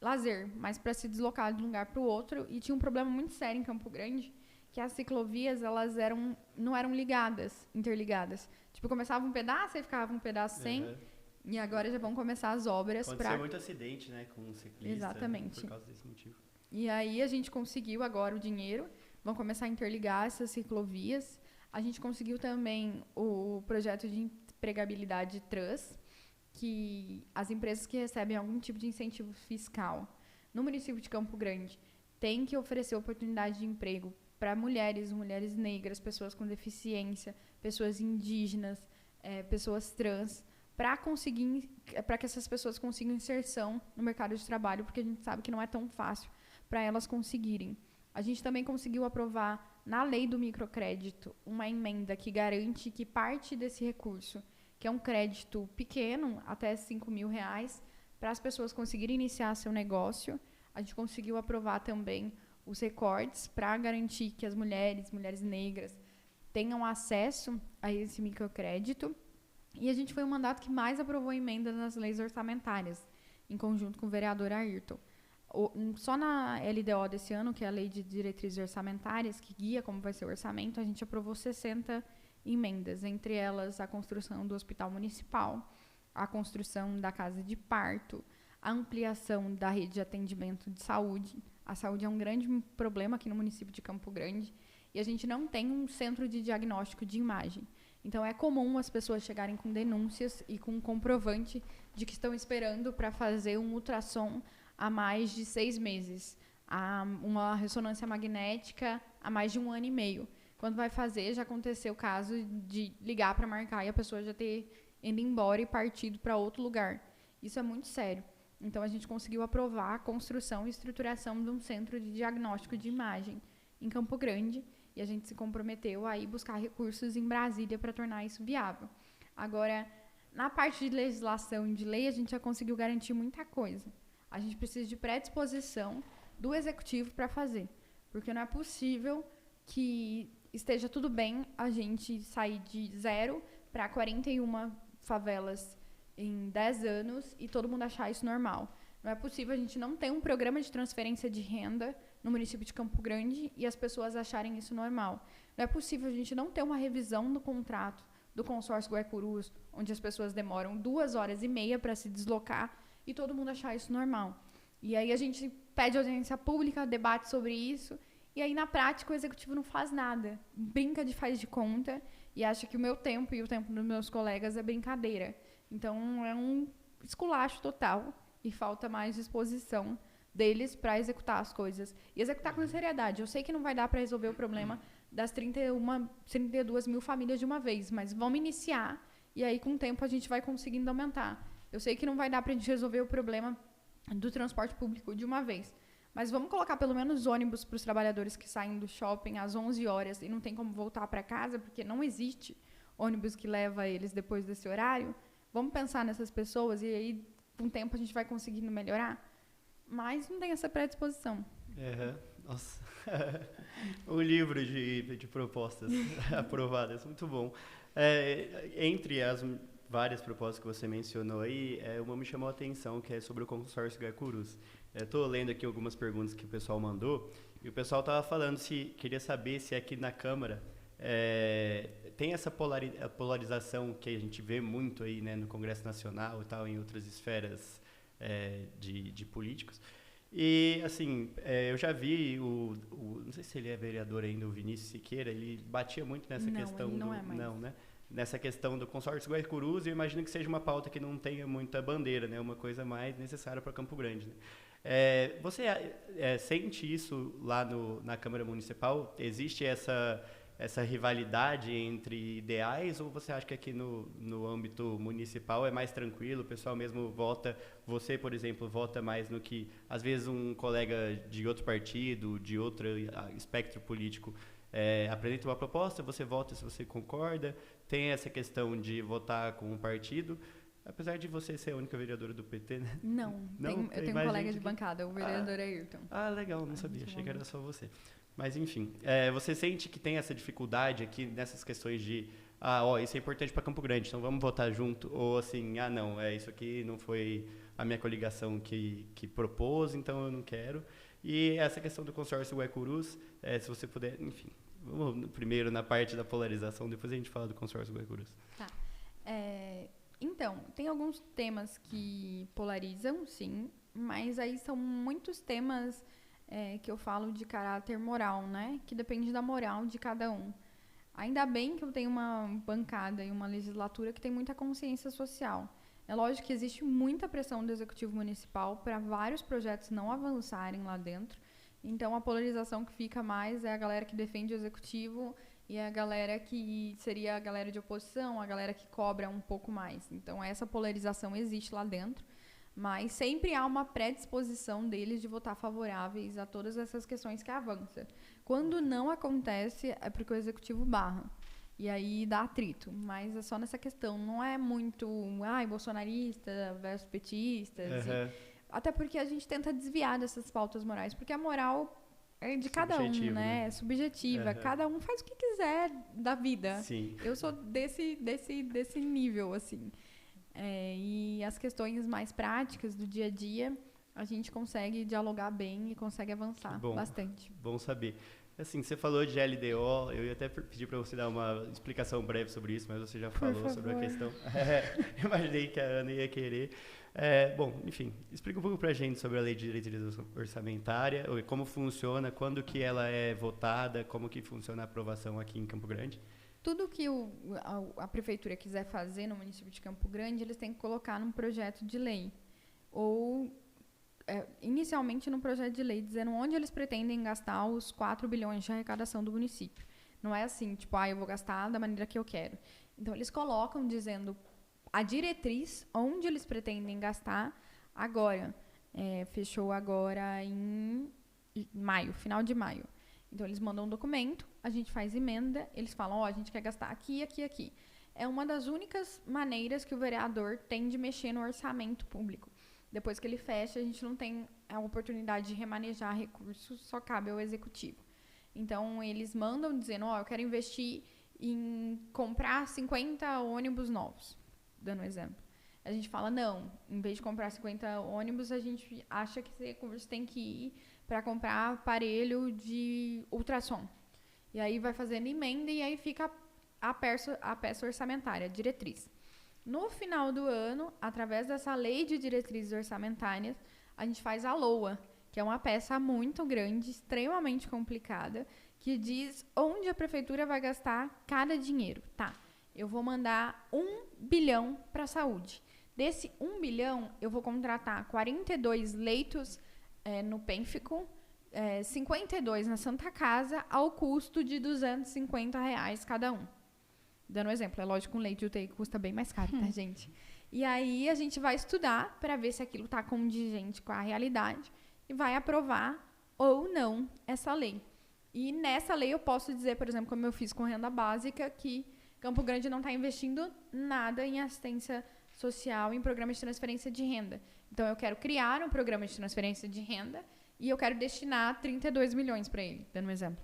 lazer, mas para se deslocar de um lugar para o outro. E tinha um problema muito sério em Campo Grande, que as ciclovias não eram interligadas. Tipo, começava um pedaço e ficava um pedaço sem. E agora já vão começar as obras. Aconteceu muito acidente, né, com ciclista. Exatamente. Por causa desse motivo. E aí a gente conseguiu agora o dinheiro. Vão começar a interligar essas ciclovias. A gente conseguiu também o projeto de empregabilidade trans, que as empresas que recebem algum tipo de incentivo fiscal no município de Campo Grande têm que oferecer oportunidade de emprego para mulheres negras, pessoas com deficiência, pessoas indígenas, pessoas trans, para que essas pessoas consigam inserção no mercado de trabalho, porque a gente sabe que não é tão fácil para elas conseguirem. A gente também conseguiu aprovar na lei do microcrédito uma emenda que garante que parte desse recurso, que é um crédito pequeno, até R$5 mil, para as pessoas conseguirem iniciar seu negócio. A gente conseguiu aprovar também os recortes para garantir que as mulheres negras tenham acesso a esse microcrédito. E a gente foi o mandato que mais aprovou emendas nas leis orçamentárias, em conjunto com o vereador Ayrton. Só na LDO desse ano, que é a Lei de Diretrizes Orçamentárias, que guia como vai ser o orçamento, a gente aprovou 60 emendas, entre elas a construção do hospital municipal, a construção da casa de parto, a ampliação da rede de atendimento de saúde. A saúde é um grande problema aqui no município de Campo Grande e a gente não tem um centro de diagnóstico de imagem. Então, é comum as pessoas chegarem com denúncias e com um comprovante de que estão esperando para fazer um ultrassom há mais de 6 meses, uma ressonância magnética há mais de 1 ano e meio. Quando vai fazer, já aconteceu o caso de ligar para marcar e a pessoa já ter ido embora e partido para outro lugar. Isso é muito sério. Então, a gente conseguiu aprovar a construção e estruturação de um centro de diagnóstico de imagem em Campo Grande e a gente se comprometeu a ir buscar recursos em Brasília para tornar isso viável. Agora, na parte de legislação e de lei, a gente já conseguiu garantir muita coisa. A gente precisa de predisposição do executivo para fazer, porque não é possível que esteja tudo bem a gente sair de 0 para 41 favelas em 10 anos e todo mundo achar isso normal. Não é possível a gente não ter um programa de transferência de renda no município de Campo Grande e as pessoas acharem isso normal. Não é possível a gente não ter uma revisão do contrato do consórcio Guaicurus, onde as pessoas demoram 2h30 para se deslocar e todo mundo achar isso normal. E aí a gente pede audiência pública, debate sobre isso, e aí na prática o executivo não faz nada. Brinca de faz de conta e acha que o meu tempo e o tempo dos meus colegas é brincadeira. Então é um esculacho total e falta mais disposição deles para executar as coisas. E executar com seriedade. Eu sei que não vai dar para resolver o problema das 32 mil famílias de uma vez, mas vamos iniciar e aí com o tempo a gente vai conseguindo aumentar. Eu sei que não vai dar para a gente resolver o problema do transporte público de uma vez, mas vamos colocar pelo menos ônibus para os trabalhadores que saem do shopping às 11 horas e não tem como voltar para casa porque não existe ônibus que leva eles depois desse horário. Vamos pensar nessas pessoas e aí com o tempo a gente vai conseguindo melhorar, mas não tem essa predisposição. Nossa, um livro de propostas aprovadas, muito bom. Entre as várias propostas que você mencionou aí, uma me chamou a atenção, que é sobre o consórcio Guaicurus. Estou lendo aqui algumas perguntas que o pessoal mandou, e o pessoal estava falando queria saber se aqui na Câmara tem essa polarização que a gente vê muito aí, né, no Congresso Nacional e tal, em outras esferas de políticos. E, assim, eu já vi não sei se ele é vereador ainda, o Vinícius Siqueira, ele batia muito nessa questão. Ele não é mais. Não, né? Nessa questão do consórcio Guaicurus, eu imagino que seja uma pauta que não tenha muita bandeira, né? Uma coisa mais necessária para Campo Grande, né? Você sente isso lá na Câmara Municipal? Existe essa rivalidade entre ideais, ou você acha que aqui no âmbito municipal é mais tranquilo, o pessoal mesmo vota, você, por exemplo, vota mais no que, às vezes, um colega de outro partido, de outro espectro político, apresenta uma proposta, você vota se você concorda, tem essa questão de votar com um partido, apesar de você ser a única vereadora do PT, né? Não, eu tenho um colega de bancada, o vereador Ayrton. Legal, não sabia, achei que era só você. Mas, enfim, você sente que tem essa dificuldade aqui nessas questões de isso é importante para Campo Grande, então vamos votar junto, ou assim, não, isso aqui não foi a minha coligação que propôs, então eu não quero. E essa questão do consórcio Guaicurus, se você puder, enfim, vamos primeiro na parte da polarização, depois a gente fala do consórcio Guaicurus. Tá. Então, tem alguns temas que polarizam, sim, mas aí são muitos temas que eu falo de caráter moral, né? Que depende da moral de cada um. Ainda bem que eu tenho uma bancada e uma legislatura que tem muita consciência social. É lógico que existe muita pressão do Executivo Municipal para vários projetos não avançarem lá dentro. Então, a polarização que fica mais é a galera que defende o Executivo e a galera que seria a galera de oposição, a galera que cobra um pouco mais. Então, essa polarização existe lá dentro. Mas sempre há uma predisposição deles de votar favoráveis a todas essas questões que avançam. Quando não acontece, é porque o Executivo barra. E aí dá atrito. Mas é só nessa questão. Não é muito bolsonarista versus petistas. Até porque a gente tenta desviar dessas pautas morais. Porque a moral é de cada um, né? É subjetiva. Cada um faz o que quiser da vida. Sim. Eu sou desse nível, assim. E as questões mais práticas do dia a dia, a gente consegue dialogar bem e consegue avançar bastante. Bom saber. Assim, você falou de LDO, eu ia até pedir para você dar uma explicação breve sobre isso, mas você já falou sobre a questão. Imaginei que a Ana ia querer. Enfim, explica um pouco para a gente sobre a Lei de Diretriz Orçamentária, como funciona, quando que ela é votada, como que funciona a aprovação aqui em Campo Grande. Tudo que a prefeitura quiser fazer no município de Campo Grande, eles têm que colocar num projeto de lei. Ou, inicialmente, num projeto de lei, dizendo onde eles pretendem gastar os 4 bilhões de arrecadação do município. Não é assim, tipo, eu vou gastar da maneira que eu quero. Então, eles colocam dizendo a diretriz, onde eles pretendem gastar agora. Fechou agora em maio, final de maio. Então, eles mandam um documento, a gente faz emenda, eles falam, a gente quer gastar aqui, aqui, aqui. É uma das únicas maneiras que o vereador tem de mexer no orçamento público. Depois que ele fecha, a gente não tem a oportunidade de remanejar recursos, só cabe ao executivo. Então, eles mandam dizendo, eu quero investir em comprar 50 ônibus novos, dando um exemplo. A gente fala, não, em vez de comprar 50 ônibus, a gente acha que esse recurso tem que ir para comprar aparelho de ultrassom. E aí vai fazendo emenda e aí fica a peça orçamentária, a diretriz. No final do ano, através dessa lei de diretrizes orçamentárias, a gente faz a LOA, que é uma peça muito grande, extremamente complicada, que diz onde a prefeitura vai gastar cada dinheiro. Eu vou mandar 1 bilhão para a saúde. Desse 1 bilhão, eu vou contratar 42 leitos no Pênfico, 52 na Santa Casa ao custo de R$250 cada um. Dando um exemplo, é lógico que um leite de UTI custa bem mais caro, tá, gente? E aí a gente vai estudar para ver se aquilo está condigente com a realidade e vai aprovar ou não essa lei. E nessa lei eu posso dizer, por exemplo, como eu fiz com renda básica, que Campo Grande não está investindo nada em assistência social, em programa de transferência de renda. Então eu quero criar um programa de transferência de renda e eu quero destinar 32 milhões para ele, dando um exemplo.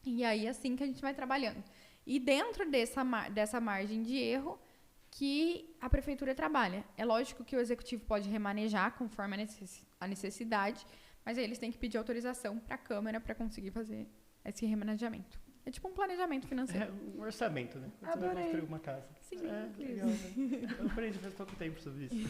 E aí assim que a gente vai trabalhando. E dentro dessa margem de erro que a prefeitura trabalha. É lógico que o executivo pode remanejar conforme a necessidade, mas aí eles têm que pedir autorização para a Câmara para conseguir fazer esse remanejamento. É tipo um planejamento financeiro. É um orçamento, né? Quando você vai construir uma casa. Sim, legal, né? Eu aprendi faz pouco tempo sobre isso.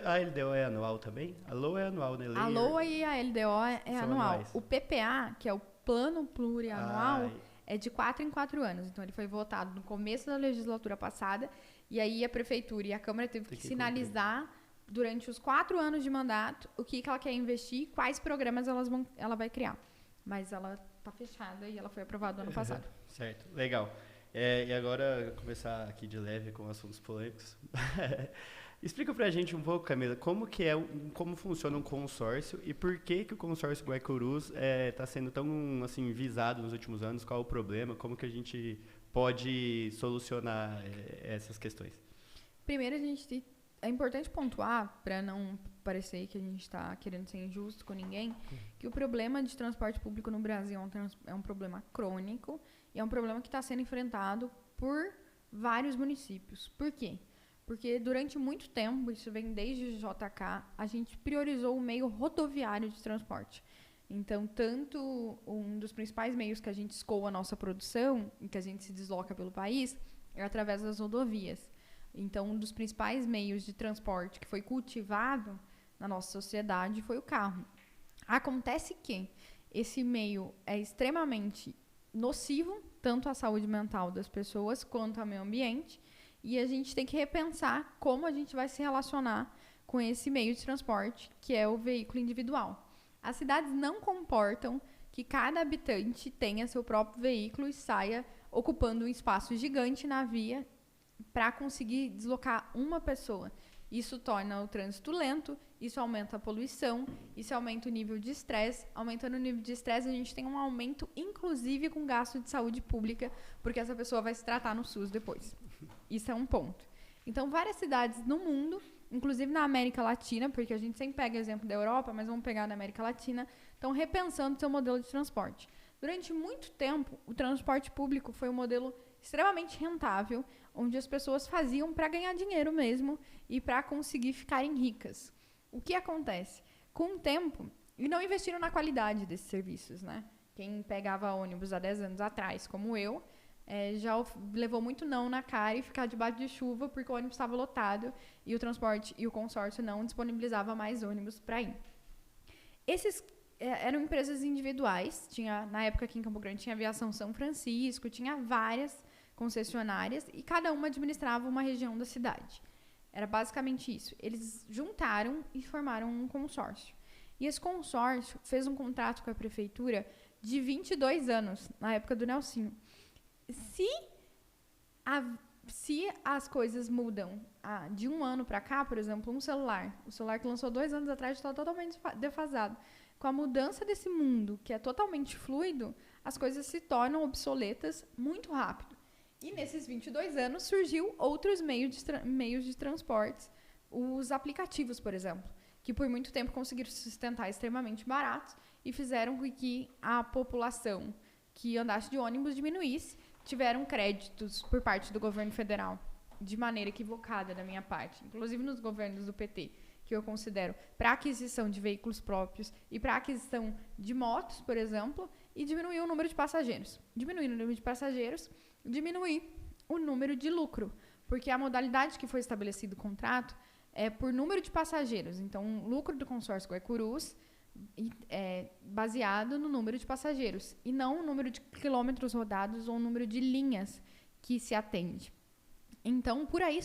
A LDO é anual também? A LOA é anual, né? A LOA e a LDO é anual. Anuais. O PPA, que é o Plano Plurianual, é de 4 em 4 anos. Então, ele foi votado no começo da legislatura passada e aí a Prefeitura e a Câmara teve que sinalizar durante os 4 anos de mandato o que ela quer investir, quais programas ela vai criar. Mas ela está fechada e ela foi aprovada no ano passado. Certo, legal. E agora, começar aqui de leve com assuntos polêmicos. Explica pra gente um pouco, Camila, como funciona um consórcio e por que o consórcio Guaicurus está sendo tão assim, visado nos últimos anos, qual o problema, como que a gente pode solucionar essas questões? Primeiro, é importante pontuar, para não parecer que a gente está querendo ser injusto com ninguém, que o problema de transporte público no Brasil é um problema crônico e é um problema que está sendo enfrentado por vários municípios. Por quê? Porque durante muito tempo, isso vem desde o JK, a gente priorizou o meio rodoviário de transporte. Então, tanto um dos principais meios que a gente escoa a nossa produção e que a gente se desloca pelo país é através das rodovias. Então, um dos principais meios de transporte que foi cultivado na nossa sociedade foi o carro. Acontece que esse meio é extremamente nocivo, tanto à saúde mental das pessoas quanto ao meio ambiente, e a gente tem que repensar como a gente vai se relacionar com esse meio de transporte, que é o veículo individual. As cidades não comportam que cada habitante tenha seu próprio veículo e saia ocupando um espaço gigante na via para conseguir deslocar uma pessoa. Isso torna o trânsito lento, isso aumenta a poluição, isso aumenta o nível de estresse. Aumentando o nível de estresse, a gente tem um aumento, inclusive, com gasto de saúde pública, porque essa pessoa vai se tratar no SUS depois. Isso é um ponto. Então, várias cidades no mundo, inclusive na América Latina, porque a gente sempre pega exemplo da Europa, mas vamos pegar na América Latina, estão repensando o seu modelo de transporte. Durante muito tempo, o transporte público foi um modelo extremamente rentável, onde as pessoas faziam para ganhar dinheiro mesmo e para conseguir ficarem ricas. O que acontece? Com o tempo, e não investiram na qualidade desses serviços, né? Quem pegava ônibus há 10 anos atrás, como eu, já levou muito não na cara e ficar debaixo de chuva porque o ônibus estava lotado e o transporte e o consórcio não disponibilizava mais ônibus para ir. Esses eram empresas individuais, na época aqui em Campo Grande tinha Aviação São Francisco, tinha várias concessionárias e cada uma administrava uma região da cidade. Era basicamente isso. Eles juntaram e formaram um consórcio. E esse consórcio fez um contrato com a prefeitura de 22 anos, na época do Nelsinho. Se as coisas mudam de um ano para cá, por exemplo, o celular que lançou 2 anos atrás está totalmente defasado. Com a mudança desse mundo, que é totalmente fluido, as coisas se tornam obsoletas muito rápido. E nesses 22 anos surgiu outros meios de transportes, os aplicativos, por exemplo, que por muito tempo conseguiram se sustentar extremamente baratos e fizeram com que a população que andasse de ônibus diminuísse. Tiveram créditos por parte do governo federal, de maneira equivocada da minha parte, inclusive nos governos do PT, que eu considero para aquisição de veículos próprios e para aquisição de motos, por exemplo, e diminuir o número de passageiros. Diminuir o número de passageiros, diminuir o número de lucro, porque a modalidade que foi estabelecido o contrato é por número de passageiros. Então, o lucro do consórcio Guaicurus é baseado no número de passageiros e não o número de quilômetros rodados ou o número de linhas que se atende. Então, por aí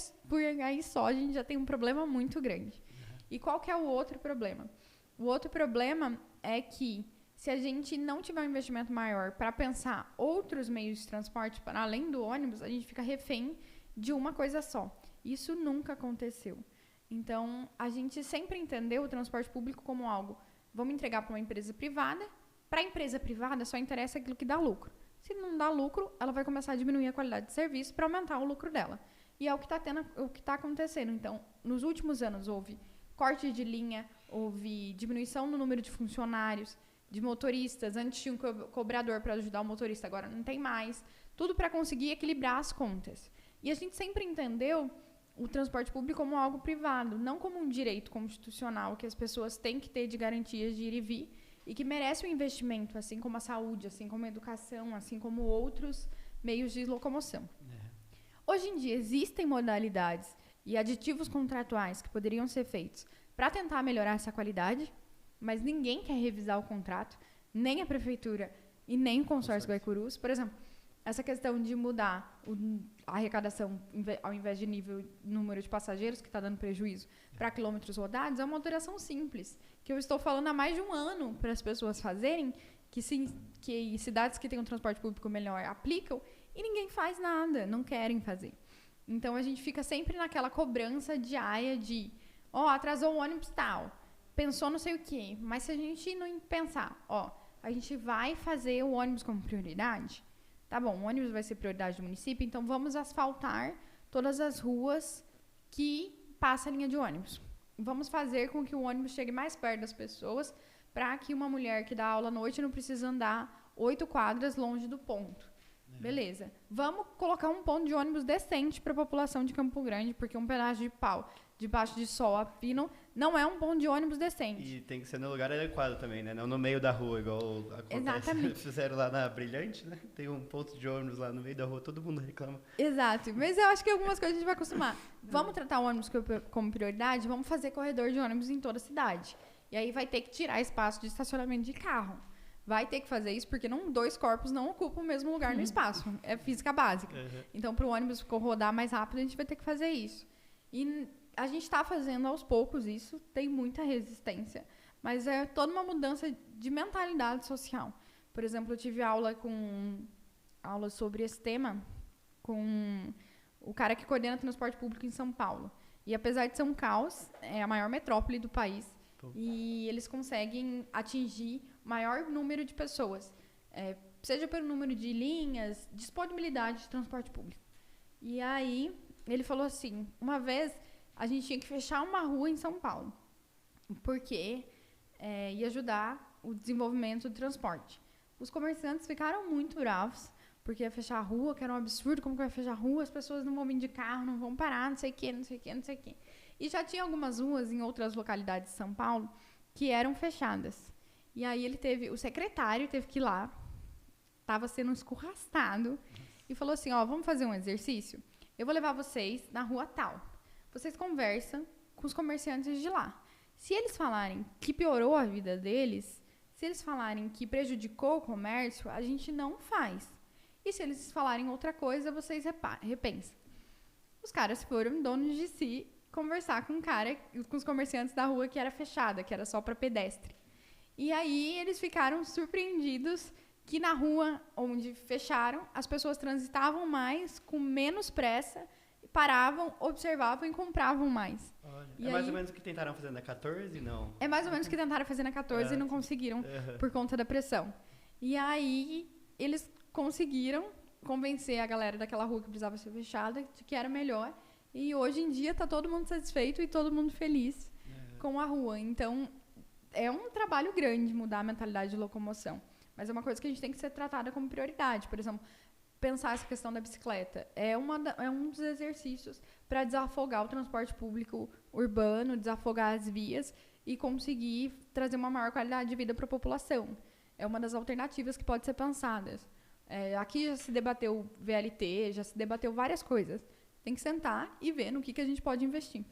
só a gente já tem um problema muito grande. E qual que é o outro problema? O outro problema é que se a gente não tiver um investimento maior para pensar outros meios de transporte para além do ônibus, a gente fica refém de uma coisa só. Isso nunca aconteceu. Então, a gente sempre entendeu o transporte público como algo, vamos entregar para uma empresa privada. Para a empresa privada, só interessa aquilo que dá lucro. Se não dá lucro, ela vai começar a diminuir a qualidade de serviço para aumentar o lucro dela. E é o que está acontecendo. Então, nos últimos anos, houve corte de linha, houve diminuição no número de funcionários, de motoristas. Antes tinha um cobrador para ajudar o motorista, agora não tem mais. Tudo para conseguir equilibrar as contas. E a gente sempre entendeu o transporte público como algo privado, não como um direito constitucional que as pessoas têm que ter de garantias de ir e vir e que merece um investimento, assim como a saúde, assim como a educação, assim como outros meios de locomoção. Hoje em dia existem modalidades e aditivos contratuais que poderiam ser feitos para tentar melhorar essa qualidade, mas ninguém quer revisar o contrato, nem a prefeitura e nem o consórcio Guaicurus. Por exemplo, essa questão de mudar a arrecadação ao invés de número de passageiros, que está dando prejuízo, para quilômetros rodados, é uma alteração simples, que eu estou falando há mais de um ano para as pessoas fazerem, que cidades que têm um transporte público melhor aplicam, e ninguém faz nada, não querem fazer. Então, a gente fica sempre naquela cobrança diária de, atrasou o ônibus tal, pensou não sei o quê, mas se a gente não pensar, a gente vai fazer o ônibus como prioridade, tá bom, o ônibus vai ser prioridade do município, então vamos asfaltar todas as ruas que passa a linha de ônibus. Vamos fazer com que o ônibus chegue mais perto das pessoas para que uma mulher que dá aula à noite não precise andar 8 quadras longe do ponto. Beleza. Vamos colocar um ponto de ônibus decente para a população de Campo Grande, porque um pedaço de pau debaixo de sol a pino não é um ponto de ônibus decente. E tem que ser no lugar adequado também, né? Não no meio da rua, igual acontece. Exatamente. Fizeram lá na Brilhante, né? Tem um ponto de ônibus lá no meio da rua, todo mundo reclama. Exato. Mas eu acho que algumas coisas a gente vai acostumar. Vamos tratar o ônibus como prioridade, vamos fazer corredor de ônibus em toda a cidade. E aí vai ter que tirar espaço de estacionamento de carro. Vai ter que fazer isso, porque dois corpos não ocupam o mesmo lugar no espaço. É física básica. Então, para o ônibus rodar mais rápido, a gente vai ter que fazer isso. E a gente está fazendo aos poucos isso, tem muita resistência, mas é toda uma mudança de mentalidade social. Por exemplo, eu tive aula sobre esse tema com o cara que coordena transporte público em São Paulo. E apesar de ser um caos, é a maior metrópole do país. E eles conseguem atingir maior número de pessoas, seja pelo número de linhas, disponibilidade de transporte público. E aí, ele falou assim, uma vez a gente tinha que fechar uma rua em São Paulo, porque ia ajudar o desenvolvimento do transporte. Os comerciantes ficaram muito bravos, porque ia fechar a rua, que era um absurdo, como que vai fechar a rua, as pessoas não vão vir de carro, não vão parar, não sei o quê, não sei o quê, não sei o quê. E já tinha algumas ruas em outras localidades de São Paulo que eram fechadas. E aí o secretário teve que ir lá, estava sendo escorraçado, e falou assim, vamos fazer um exercício? Eu vou levar vocês na rua tal. Vocês conversam com os comerciantes de lá. Se eles falarem que piorou a vida deles, se eles falarem que prejudicou o comércio, a gente não faz. E se eles falarem outra coisa, vocês repensam. Os caras foram donos de si conversar com com os comerciantes da rua que era fechada, que era só para pedestre. E aí eles ficaram surpreendidos que na rua onde fecharam, as pessoas transitavam mais, com menos pressa, paravam, observavam e compravam mais. Olha, mais ou menos o que tentaram fazer na 14, não? É mais ou menos o que tentaram fazer na 14 e não conseguiram por conta da pressão. E aí eles conseguiram convencer a galera daquela rua que precisava ser fechada de que era melhor. E hoje em dia está todo mundo satisfeito e todo mundo feliz com a rua. Então, é um trabalho grande mudar a mentalidade de locomoção. Mas é uma coisa que a gente tem que ser tratada como prioridade. Por exemplo, pensar essa questão da bicicleta. É um dos exercícios para desafogar o transporte público urbano, desafogar as vias e conseguir trazer uma maior qualidade de vida para a população. É uma das alternativas que pode ser pensadas. Aqui já se debateu VLT, já se debateu várias coisas. Tem que sentar e ver no que a gente pode investir.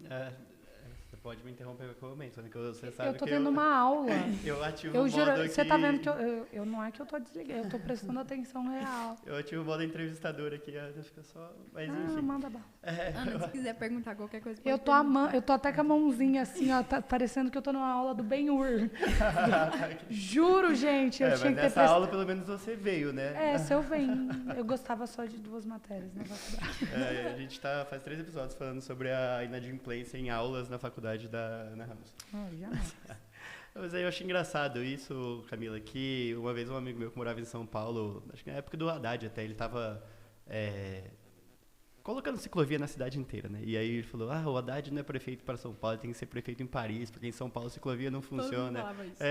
Essa pode me interromper a qualquer momento, né? Que você sabe Eu tô que tendo uma aula. eu ativo Eu o juro, modo você aqui... tá vendo que eu não é que eu tô desligando, eu tô prestando atenção real. Eu ativo o modo entrevistador aqui, a Ana fica só... Mas enfim. Manda bala. Ana, se quiser perguntar qualquer coisa, Eu pode tô perguntar. eu tô até com a mãozinha assim, ó, tá parecendo que eu tô numa aula do Ben-Hur. Juro, gente, eu mas tinha que ter nessa prestado. aula, pelo menos, você veio, né? Se eu venho. Eu gostava só de 2 matérias na faculdade. A gente faz 3 episódios falando sobre a inadimplência em aulas na faculdade da Ana Ramos. Jamais. Mas aí eu acho engraçado isso, Camila, que uma vez um amigo meu que morava em São Paulo, acho que na época do Haddad até, ele tava colocando ciclovia na cidade inteira, né? E aí ele falou, o Haddad não é prefeito para São Paulo, tem que ser prefeito em Paris, porque em São Paulo a ciclovia não funciona. Todo mundo falava isso.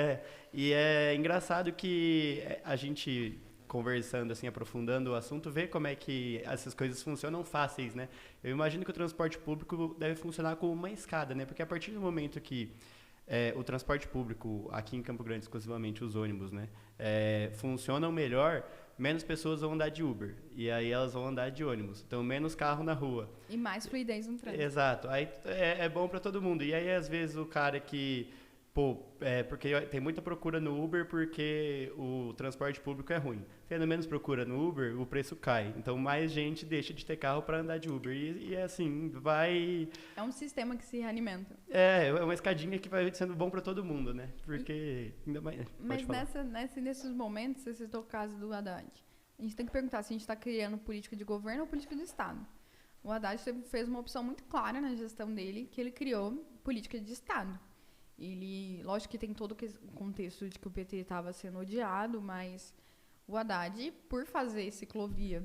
E é engraçado que a gente... conversando, assim, aprofundando o assunto, ver como é que essas coisas funcionam fáceis, né? Eu imagino que o transporte público deve funcionar como uma escada, né? Porque a partir do momento que o transporte público, aqui em Campo Grande exclusivamente, os ônibus, né? Funcionam melhor, menos pessoas vão andar de Uber. E aí elas vão andar de ônibus. Então, menos carro na rua. E mais fluidez no trânsito. Exato. Aí é bom para todo mundo. E aí, às vezes, o cara que... porque tem muita procura no Uber porque o transporte público é ruim. Tendo menos procura no Uber, o preço cai. Então, mais gente deixa de ter carro para andar de Uber. E assim, vai... É um sistema que se realimenta. É uma escadinha que vai sendo bom para todo mundo, né? Porque... ainda mais, Mas nesses momentos, você citou o caso do Haddad. A gente tem que perguntar se a gente está criando política de governo ou política de Estado. O Haddad fez uma opção muito clara na gestão dele, que ele criou política de Estado. Lógico que tem todo o contexto de que o PT estava sendo odiado, mas o Haddad, por fazer ciclovia,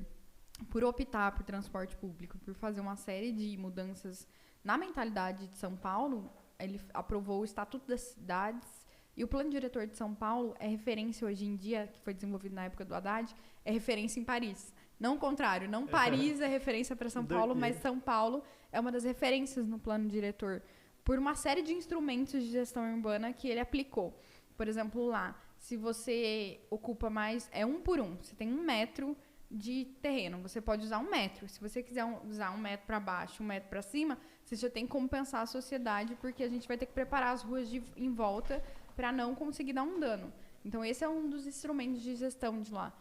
por optar por transporte público, por fazer uma série de mudanças na mentalidade de São Paulo, ele aprovou o Estatuto das Cidades e o Plano Diretor de São Paulo é referência hoje em dia, que foi desenvolvido na época do Haddad, é referência em Paris. Não o contrário, não Paris é referência para São Paulo, mas São Paulo é uma das referências no Plano Diretor por uma série de instrumentos de gestão urbana que ele aplicou. Por exemplo, lá, se você ocupa mais, 1 por 1, você tem 1 metro de terreno, você pode usar 1 metro. Se você quiser usar 1 metro para baixo, 1 metro para cima, você já tem que compensar a sociedade, porque a gente vai ter que preparar as ruas em volta para não conseguir dar um dano. Então, esse é um dos instrumentos de gestão de lá.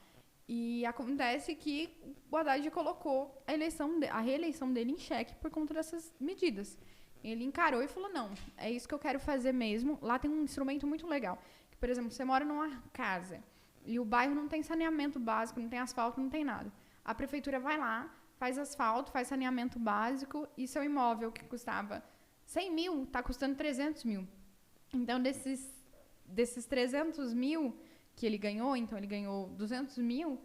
E acontece que o Haddad colocou a reeleição dele em xeque por conta dessas medidas. Ele encarou e falou, não, é isso que eu quero fazer mesmo. Lá tem um instrumento muito legal. Que, por exemplo, você mora numa casa e o bairro não tem saneamento básico, não tem asfalto, não tem nada. A prefeitura vai lá, faz asfalto, faz saneamento básico e seu imóvel que custava 100 mil, está custando 300 mil. Então, desses 300 mil que ele ganhou, então ele ganhou 200 mil,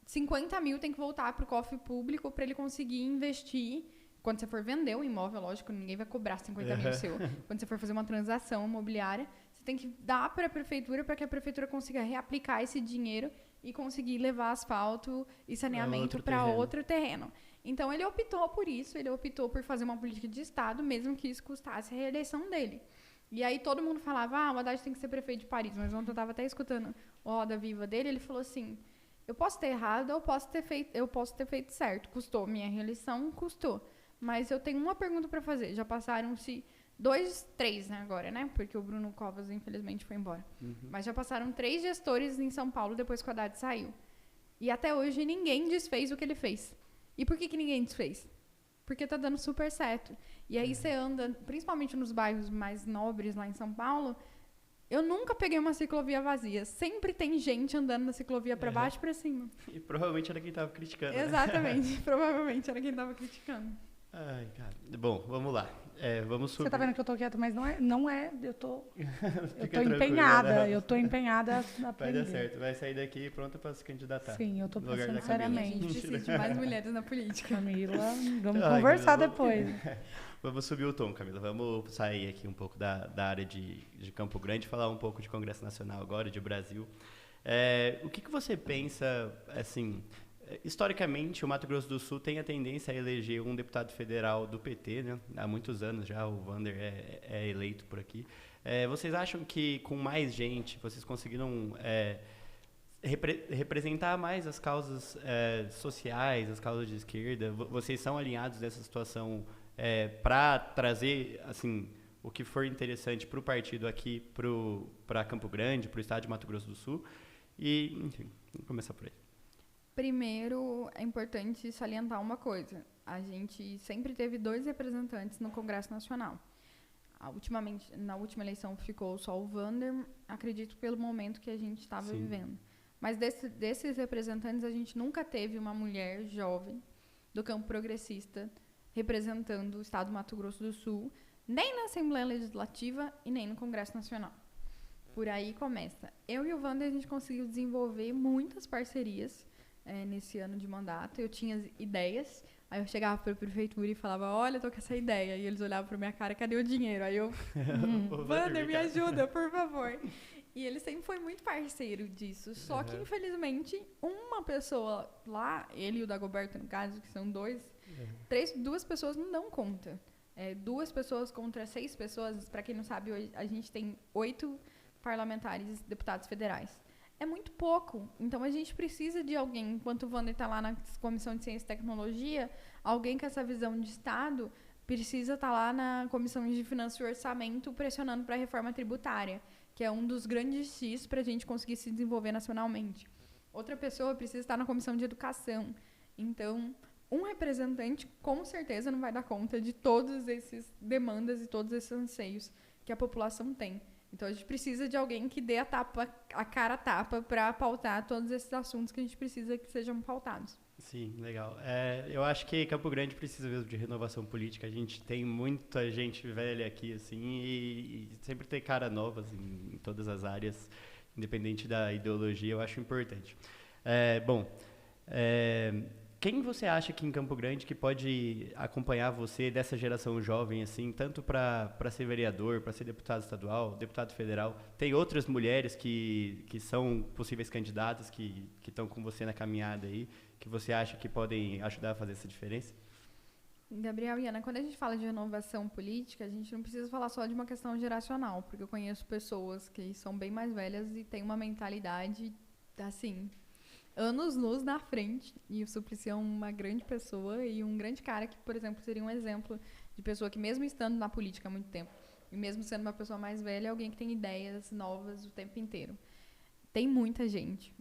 50 mil tem que voltar para o cofre público para ele conseguir investir. Quando você for vender o imóvel, lógico, ninguém vai cobrar 50 mil seu. Quando você for fazer uma transação imobiliária, você tem que dar para a prefeitura para que a prefeitura consiga reaplicar esse dinheiro e conseguir levar asfalto e saneamento para outro terreno. Então, ele optou por isso, ele optou por fazer uma política de Estado, mesmo que isso custasse a reeleição dele. E aí todo mundo falava, o Haddad tem que ser prefeito de Paris. Mas ontem eu estava até escutando o Roda Viva dele, ele falou assim, eu posso ter errado, eu posso ter feito certo. Custou minha reeleição, custou. Mas eu tenho uma pergunta para fazer. Já passaram-se 3, né, agora, né? Porque o Bruno Covas, infelizmente, foi embora. Mas já passaram 3 gestores em São Paulo depois que o Haddad saiu. E até hoje ninguém desfez o que ele fez. E por que ninguém desfez? Porque tá dando super certo. E aí você anda, principalmente nos bairros mais nobres lá em São Paulo, eu nunca peguei uma ciclovia vazia. Sempre tem gente andando na ciclovia para baixo e para cima. E provavelmente era quem tava criticando, né? Exatamente. Provavelmente era quem tava criticando. Ai, cara. Bom, vamos lá. Vamos subir. Você tá vendo que eu tô quieta, mas não é, eu tô tranquila, empenhada, né? eu tô empenhada a Vai aprender. dar certo, vai sair daqui pronta para se candidatar. Sim, eu tô No lugar pensando da Camila. A gente seriamente. precisa de mais mulheres na política. Camila, vamos Ai, conversar Camila, depois. Vamos subir o tom, Camila. Vamos sair aqui um pouco da área de Campo Grande, falar um pouco de Congresso Nacional agora, de Brasil. O que você pensa, assim... Historicamente, o Mato Grosso do Sul tem a tendência a eleger um deputado federal do PT, né? Há muitos anos já o Wander é eleito por aqui. Vocês acham que com mais gente vocês conseguiram representar mais as causas sociais, as causas de esquerda? Vocês são alinhados nessa situação para trazer assim, o que for interessante para o partido aqui, para Campo Grande, para o estado de Mato Grosso do Sul. E, enfim, vamos começar por aí. Primeiro, é importante salientar uma coisa. A gente sempre teve 2 representantes no Congresso Nacional. Na última eleição ficou só o Vander, acredito pelo momento que a gente estava vivendo. Mas desses representantes, a gente nunca teve uma mulher jovem do campo progressista representando o estado do Mato Grosso do Sul, nem na Assembleia Legislativa e nem no Congresso Nacional. Por aí começa. Eu e o Vander, a gente conseguiu desenvolver muitas parcerias nesse ano de mandato. Eu tinha ideias, aí eu chegava para a prefeitura e falava, olha, eu tô com essa ideia. E eles olhavam para minha cara, cadê o dinheiro? Aí eu, Vander, me ajuda, por favor. E ele sempre foi muito parceiro disso. Só que, infelizmente, uma pessoa lá, ele e o Dagoberto, no caso, que são 2, 2 pessoas não dão conta. 2 pessoas contra 6 pessoas, para quem não sabe, hoje a gente tem 8 parlamentares, deputados federais. É muito pouco. Então, a gente precisa de alguém, enquanto o Vander está lá na Comissão de Ciência e Tecnologia, alguém com essa visão de Estado precisa estar lá na Comissão de Finanças e Orçamento pressionando para a reforma tributária, que é um dos grandes X para a gente conseguir se desenvolver nacionalmente. Outra pessoa precisa estar na Comissão de Educação. Então, um representante, com certeza, não vai dar conta de todas essas demandas e todos esses anseios que a população tem. Então, a gente precisa de alguém que dê a cara a tapa para pautar todos esses assuntos que a gente precisa que sejam pautados. Sim, legal. Eu acho que Campo Grande precisa mesmo de renovação política. A gente tem muita gente velha aqui, assim, e sempre ter cara nova assim, em todas as áreas, independente da ideologia, eu acho importante. Quem você acha que em Campo Grande que pode acompanhar você dessa geração jovem, assim, tanto para ser vereador, para ser deputado estadual, deputado federal? Tem outras mulheres que são possíveis candidatas, que estão com você na caminhada aí, que você acha que podem ajudar a fazer essa diferença? Gabriel e Ana, quando a gente fala de renovação política, a gente não precisa falar só de uma questão geracional, porque eu conheço pessoas que são bem mais velhas e têm uma mentalidade, assim, anos-luz na frente, e o Suplicy é uma grande pessoa e um grande cara que, por exemplo, seria um exemplo de pessoa que, mesmo estando na política há muito tempo, e mesmo sendo uma pessoa mais velha, é alguém que tem ideias novas o tempo inteiro. Tem muita gente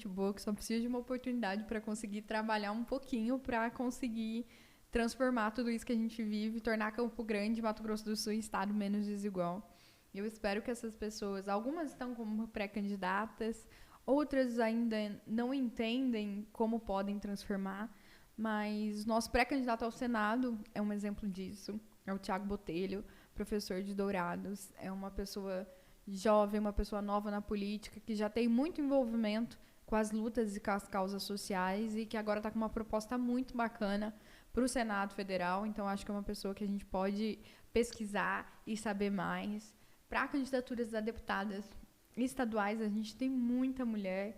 boa que só precisa de uma oportunidade para conseguir trabalhar um pouquinho, para conseguir transformar tudo isso que a gente vive, tornar Campo Grande, Mato Grosso do Sul, estado menos desigual. Eu espero que essas pessoas, algumas estão como pré-candidatas, outras ainda não entendem como podem transformar, mas nosso pré-candidato ao Senado é um exemplo disso. É o Thiago Botelho, professor de Dourados. É uma pessoa jovem, uma pessoa nova na política, que já tem muito envolvimento com as lutas e com as causas sociais e que agora está com uma proposta muito bacana para o Senado Federal. Então, acho que é uma pessoa que a gente pode pesquisar e saber mais. Para candidaturas a deputadas estaduais, a gente tem muita mulher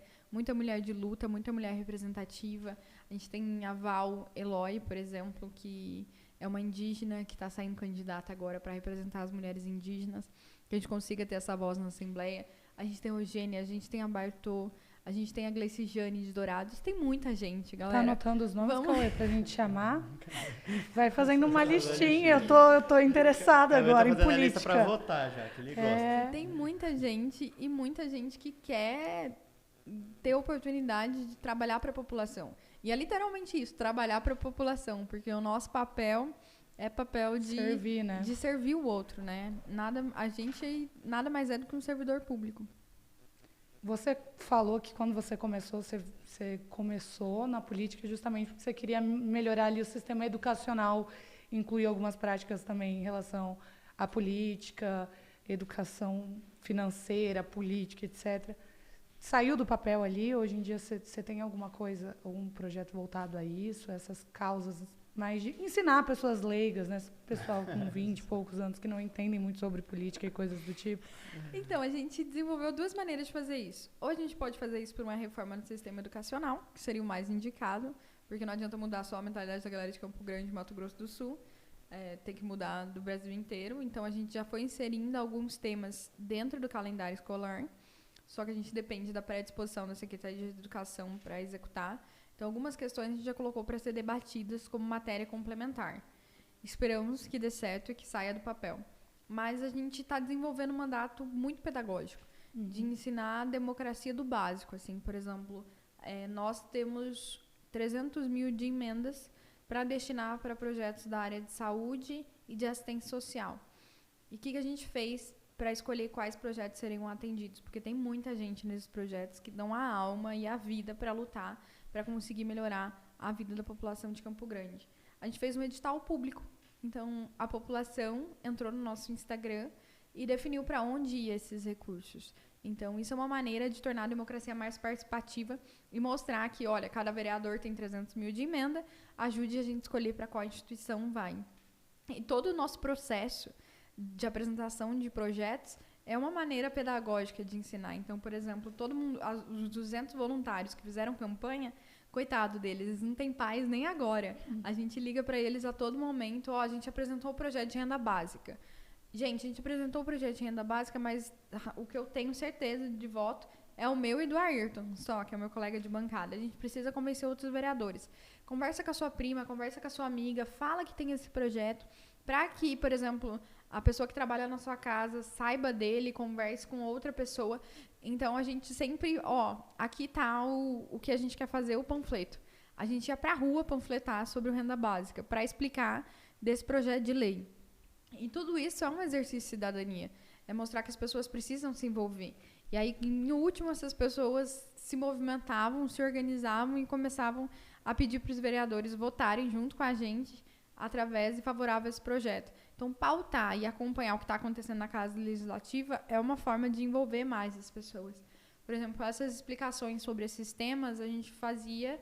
de luta, muita mulher representativa. A gente tem a Val Eloy, por exemplo, que é uma indígena que está saindo candidata agora para representar as mulheres indígenas, que a gente consiga ter essa voz na Assembleia. A gente tem a Eugênia, a gente tem a Bartô, a gente tem a Gleice Jane de Dourados. Tem muita gente, galera. Tá anotando os nomes, Cauê, pra gente chamar? Vai fazendo uma listinha. Eu tô interessada agora em política. Lista pra votar já, que ele gosta. Tem muita gente e muita gente que quer ter oportunidade de trabalhar para a população. E é literalmente isso, trabalhar para a população, porque o nosso papel é papel de servir, né? De servir o outro, né? A gente nada mais é do que um servidor público. Você falou que quando você começou, você começou na política justamente porque você queria melhorar ali o sistema educacional, incluir algumas práticas também em relação à política, educação financeira, política, etc. Saiu do papel ali? Hoje em dia você tem alguma coisa, algum projeto voltado a isso, essas causas mais de ensinar pessoas leigas, né? Pessoal com 20 e poucos anos que não entendem muito sobre política e coisas do tipo. Então, a gente desenvolveu 2 maneiras de fazer isso. Ou a gente pode fazer isso por uma reforma no sistema educacional, que seria o mais indicado, porque não adianta mudar só a mentalidade da galera de Campo Grande e Mato Grosso do Sul, tem que mudar do Brasil inteiro. Então, a gente já foi inserindo alguns temas dentro do calendário escolar, só que a gente depende da predisposição da Secretaria de Educação para executar. Então, algumas questões a gente já colocou para ser debatidas como matéria complementar. Esperamos que dê certo e que saia do papel. mas a gente está desenvolvendo um mandato muito pedagógico, de ensinar a democracia do básico. Assim, por exemplo, nós temos 300 mil de emendas para destinar para projetos da área de saúde e de assistência social. E o que a gente fez para escolher quais projetos seriam atendidos? Porque tem muita gente nesses projetos que dão a alma e a vida para lutar, para conseguir melhorar a vida da população de Campo Grande. A gente fez um edital público. Então, a população entrou no nosso Instagram e definiu para onde iam esses recursos. Então, isso é uma maneira de tornar a democracia mais participativa e mostrar que, olha, cada vereador tem 300 mil de emenda, ajude a gente a escolher para qual instituição vai. E todo o nosso processo de apresentação de projetos é uma maneira pedagógica de ensinar. Então, por exemplo, todo mundo, os 200 voluntários que fizeram campanha, coitado deles, eles não têm paz nem agora. A gente liga para eles a todo momento, a gente apresentou o projeto de renda básica. Gente, a gente apresentou o projeto de renda básica, mas o que eu tenho certeza de voto é o meu e do Ayrton, só, que é o meu colega de bancada. A gente precisa convencer outros vereadores. Conversa com a sua prima, conversa com a sua amiga, fala que tem esse projeto, para que, por exemplo, a pessoa que trabalha na sua casa saiba dele, converse com outra pessoa. Então, a gente sempre, aqui está o que a gente quer fazer, o panfleto. A gente ia para a rua panfletar sobre o renda básica, para explicar desse projeto de lei. E tudo isso é um exercício de cidadania. É mostrar que as pessoas precisam se envolver. E aí, em último, essas pessoas se movimentavam, se organizavam e começavam a pedir para os vereadores votarem junto com a gente através e favorável a esse projeto. Então, pautar e acompanhar o que está acontecendo na Casa Legislativa é uma forma de envolver mais as pessoas. Por exemplo, essas explicações sobre esses temas, a gente fazia,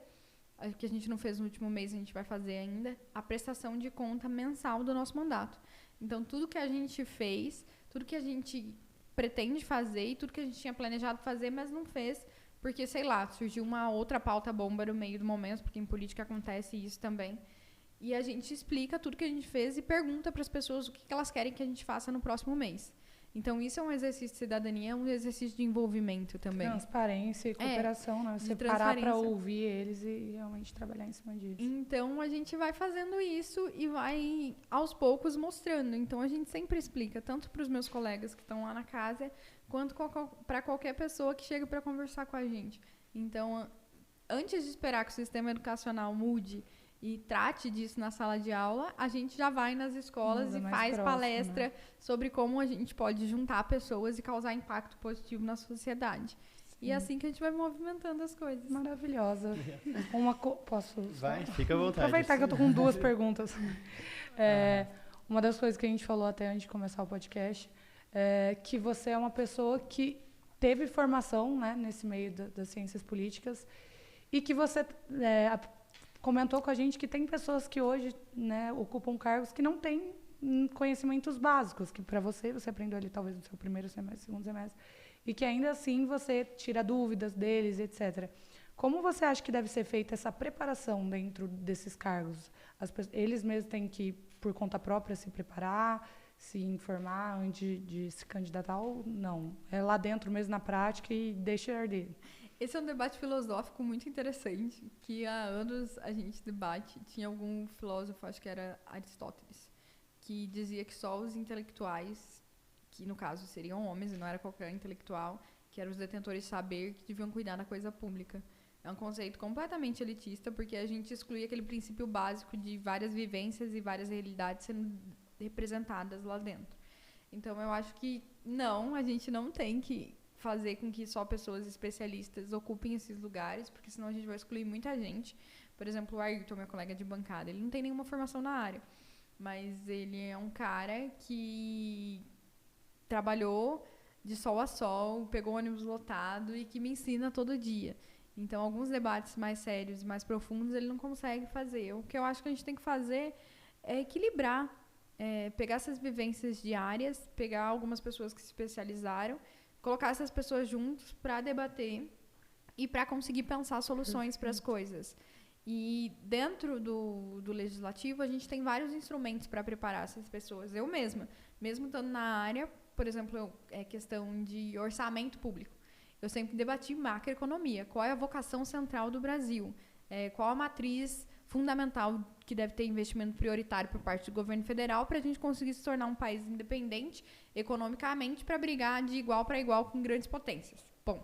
que a gente não fez no último mês, a gente vai fazer ainda, a prestação de conta mensal do nosso mandato. Então, tudo que a gente fez, tudo que a gente pretende fazer e tudo que a gente tinha planejado fazer, mas não fez, porque, sei lá, surgiu uma outra pauta bomba no meio do momento, porque em política acontece isso também. E a gente explica tudo que a gente fez e pergunta para as pessoas o que elas querem que a gente faça no próximo mês. Então, isso é um exercício de cidadania, um exercício de envolvimento também. Transparência e cooperação, né? Você parar para ouvir eles e realmente trabalhar em cima disso. Então, a gente vai fazendo isso e vai, aos poucos, mostrando. Então, a gente sempre explica, tanto para os meus colegas que estão lá na casa, quanto para qualquer pessoa que chega para conversar com a gente. Então, antes de esperar que o sistema educacional mude e trate disso na sala de aula, a gente já vai nas escolas e faz palestra, né, sobre como a gente pode juntar pessoas e causar impacto positivo na sociedade. Sim. E é assim que a gente vai movimentando as coisas. Maravilhosa. Posso? Vai, fica à vontade. Aproveitar que eu tô com duas perguntas. Uma das coisas que a gente falou até antes de começar o podcast é que você é uma pessoa que teve formação, né, nesse meio das ciências políticas e que você comentou com a gente que tem pessoas que hoje, né, ocupam cargos que não têm conhecimentos básicos, que para você aprendeu ali talvez no seu primeiro semestre, segundo semestre, e que ainda assim você tira dúvidas deles, etc. Como você acha que deve ser feita essa preparação dentro desses cargos? Eles mesmos têm que, por conta própria, se preparar, se informar antes de se candidatar ou não? É lá dentro mesmo, na prática, e deixa arder. Esse é um debate filosófico muito interessante, que há anos a gente debate. Tinha algum filósofo, acho que era Aristóteles, que dizia que só os intelectuais, que no caso seriam homens e não era qualquer intelectual, que eram os detentores de saber, que deviam cuidar da coisa pública. É um conceito completamente elitista, porque a gente exclui aquele princípio básico de várias vivências e várias realidades sendo representadas lá dentro. Então, eu acho que não, a gente não tem que fazer com que só pessoas especialistas ocupem esses lugares, porque senão a gente vai excluir muita gente. Por exemplo, o Ayrton, meu colega de bancada, ele não tem nenhuma formação na área, mas ele é um cara que trabalhou de sol a sol, pegou ônibus lotado e que me ensina todo dia. Então, alguns debates mais sérios e mais profundos ele não consegue fazer. O que eu acho que a gente tem que fazer é equilibrar, pegar essas vivências diárias, pegar algumas pessoas que se especializaram, colocar essas pessoas juntos para debater e para conseguir pensar soluções para as coisas. E dentro do legislativo, a gente tem vários instrumentos para preparar essas pessoas. Eu mesma, mesmo estando na área, por exemplo, questão de orçamento público, eu sempre debati macroeconomia. Qual é a vocação central do Brasil? Qual a matriz fundamental que deve ter investimento prioritário por parte do governo federal para a gente conseguir se tornar um país independente economicamente para brigar de igual para igual com grandes potências. Bom,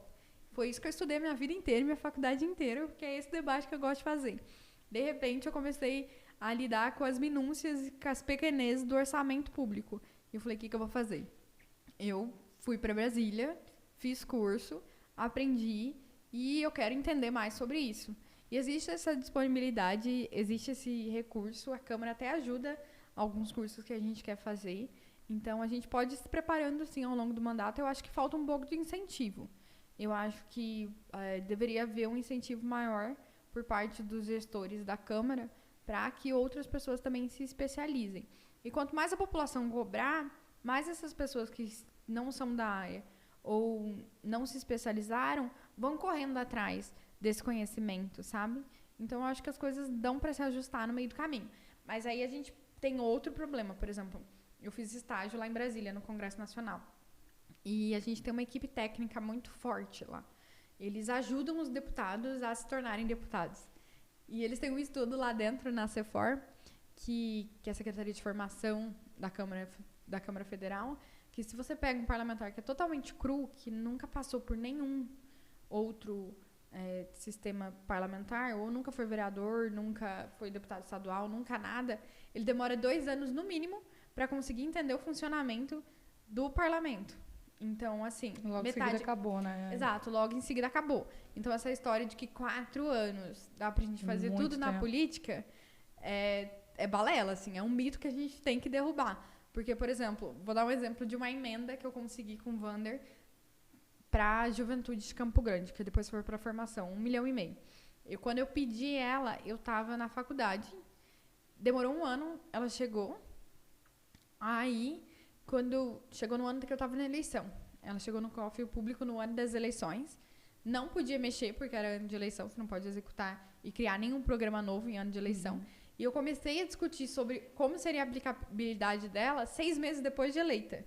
foi isso que eu estudei a minha vida inteira, minha faculdade inteira, porque é esse debate que eu gosto de fazer. De repente, eu comecei a lidar com as minúcias e com as pequenezes do orçamento público. E eu falei, o que eu vou fazer? Eu fui para Brasília, fiz curso, aprendi e eu quero entender mais sobre isso. E existe essa disponibilidade, existe esse recurso, a Câmara até ajuda alguns cursos que a gente quer fazer. Então, a gente pode ir se preparando, assim, ao longo do mandato. Eu acho que falta um pouco de incentivo. Eu acho que deveria haver um incentivo maior por parte dos gestores da Câmara para que outras pessoas também se especializem. E quanto mais a população cobrar, mais essas pessoas que não são da área ou não se especializaram vão correndo atrás desse conhecimento, sabe? Então, eu acho que as coisas dão para se ajustar no meio do caminho. Mas aí a gente tem outro problema. Por exemplo, eu fiz estágio lá em Brasília, no Congresso Nacional. E a gente tem uma equipe técnica muito forte lá. Eles ajudam os deputados a se tornarem deputados. E eles têm um estudo lá dentro, na CEFOR, que é a Secretaria de Formação da Câmara Federal, que se você pega um parlamentar que é totalmente cru, que nunca passou por nenhum outro sistema parlamentar, ou nunca foi vereador, nunca foi deputado estadual, nunca nada, ele demora 2 anos, no mínimo, para conseguir entender o funcionamento do parlamento. Então, assim... Logo em seguida acabou, né? Exato, logo em seguida acabou. Então, essa história de que 4 anos dá pra gente fazer Muito tudo na tempo. política é balela, assim, é um mito que a gente tem que derrubar. Porque, por exemplo, vou dar um exemplo de uma emenda que eu consegui com o Vander para a juventude de Campo Grande, que depois foi para a formação, 1,5 milhão. Quando eu pedi ela, eu estava na faculdade, demorou 1 ano, ela chegou. Aí, quando chegou no ano que eu estava na eleição, ela chegou no cofre público no ano das eleições, não podia mexer, porque era ano de eleição, você não pode executar e criar nenhum programa novo em ano de eleição. E eu comecei a discutir sobre como seria a aplicabilidade dela 6 meses depois de eleita.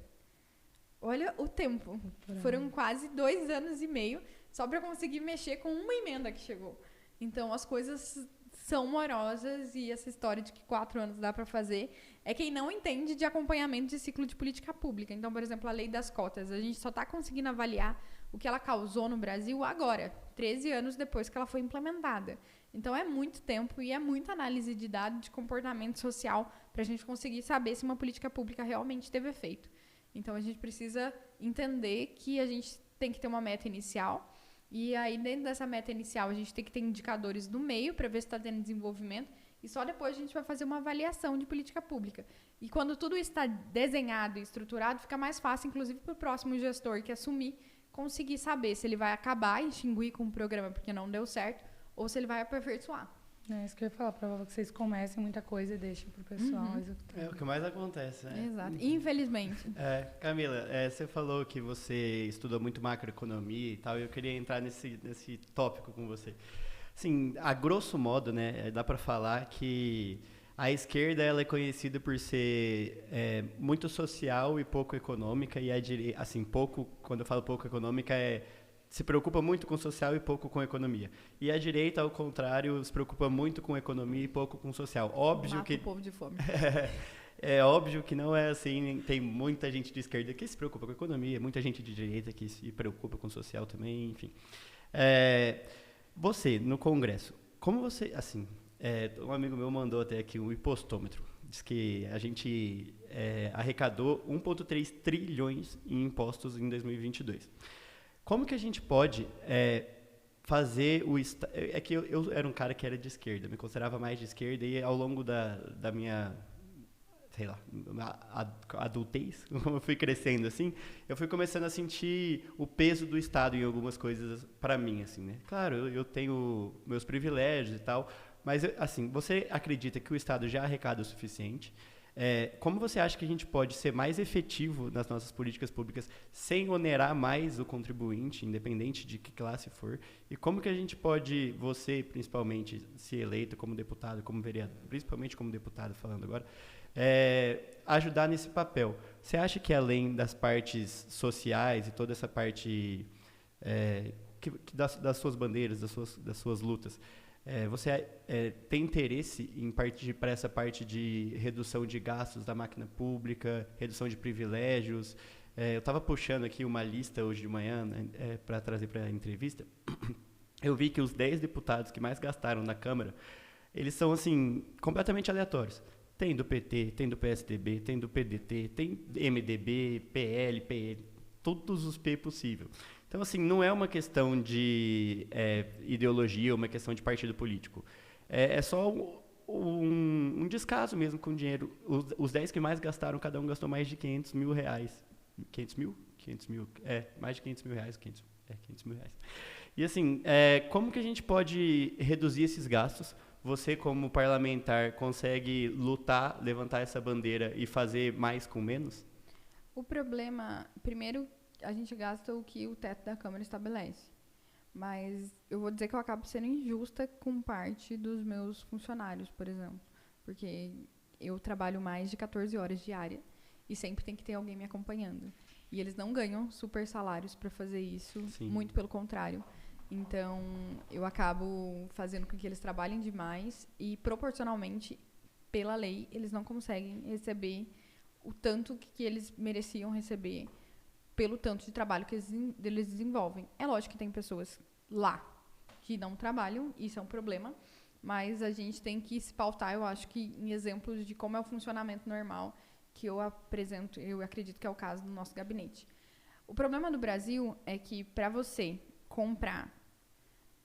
Olha o tempo. Foram quase 2 anos e meio só para conseguir mexer com uma emenda que chegou. Então, as coisas são morosas e essa história de que 4 anos dá para fazer é quem não entende de acompanhamento de ciclo de política pública. Então, por exemplo, a lei das cotas. A gente só está conseguindo avaliar o que ela causou no Brasil agora, 13 anos depois que ela foi implementada. Então, é muito tempo e é muita análise de dados de comportamento social para a gente conseguir saber se uma política pública realmente teve efeito. Então, a gente precisa entender que a gente tem que ter uma meta inicial e aí, dentro dessa meta inicial, a gente tem que ter indicadores do meio para ver se está tendo desenvolvimento e só depois a gente vai fazer uma avaliação de política pública. E quando tudo isso está desenhado e estruturado, fica mais fácil, inclusive, para o próximo gestor que assumir, conseguir saber se ele vai acabar e extinguir com o programa porque não deu certo ou se ele vai aperfeiçoar. É isso que eu ia falar, provável que vocês comecem muita coisa e deixem pro pessoal executar. É o que mais acontece, né? Exato, infelizmente. Camila, você falou que você estudou muito macroeconomia e tal, e eu queria entrar nesse tópico com você. Assim, a grosso modo, né, dá para falar que a esquerda ela é conhecida por ser muito social e pouco econômica, e a direita, assim, pouco, quando eu falo pouco econômica, se preocupa muito com social e pouco com economia. E a direita, ao contrário, se preocupa muito com economia e pouco com social. Óbvio Mata que o povo de fome. É óbvio que não é assim, tem muita gente de esquerda que se preocupa com a economia, muita gente de direita que se preocupa com o social também, enfim. Você, no Congresso, como você, assim, um amigo meu mandou até aqui um impostômetro, diz que a gente arrecadou 1,3 trilhões em impostos em 2022. Como que a gente pode fazer o... É que eu era um cara que era de esquerda, me considerava mais de esquerda, e ao longo da minha... sei lá, adultez, como eu fui crescendo, assim, eu fui começando a sentir o peso do Estado em algumas coisas para mim, assim, né? Claro, eu tenho meus privilégios e tal, mas, assim, você acredita que o Estado já arrecada o suficiente? Como você acha que a gente pode ser mais efetivo nas nossas políticas públicas sem onerar mais o contribuinte, independente de que classe for? E como que a gente pode, você principalmente, se eleito como deputado, como vereador, principalmente como deputado falando agora, ajudar nesse papel? Você acha que além das partes sociais e toda essa parte das suas bandeiras, das suas lutas, Você tem interesse em partir para essa parte de redução de gastos da máquina pública, redução de privilégios? Eu estava puxando aqui uma lista hoje de manhã, né, para trazer para a entrevista. Eu vi que os 10 deputados que mais gastaram na Câmara, eles são assim completamente aleatórios. Tem do PT, tem do PSDB, tem do PDT, tem MDB, PL, PL, todos os P possível. Então, assim, não é uma questão de ideologia, uma questão de partido político. É só um descaso mesmo com o dinheiro. Os 10 que mais gastaram, cada um gastou mais de 500 mil reais. 500 mil? 500 mil. Mais de 500 mil reais. 500 mil reais. E, assim, como que a gente pode reduzir esses gastos? Você, como parlamentar, consegue lutar, levantar essa bandeira e fazer mais com menos? O problema, primeiro, a gente gasta o que o teto da Câmara estabelece. Mas eu vou dizer que eu acabo sendo injusta com parte dos meus funcionários, por exemplo. Porque eu trabalho mais de 14 horas diária e sempre tem que ter alguém me acompanhando. E eles não ganham super salários para fazer isso, Sim. Muito pelo contrário. Então, eu acabo fazendo com que eles trabalhem demais e, proporcionalmente, pela lei, eles não conseguem receber o tanto que eles mereciam receber pelo tanto de trabalho que eles desenvolvem. É lógico que tem pessoas lá que não trabalham, isso é um problema, mas a gente tem que se pautar, eu acho que em exemplos de como é o funcionamento normal que eu apresento, eu acredito que é o caso do nosso gabinete. O problema do Brasil é que para você comprar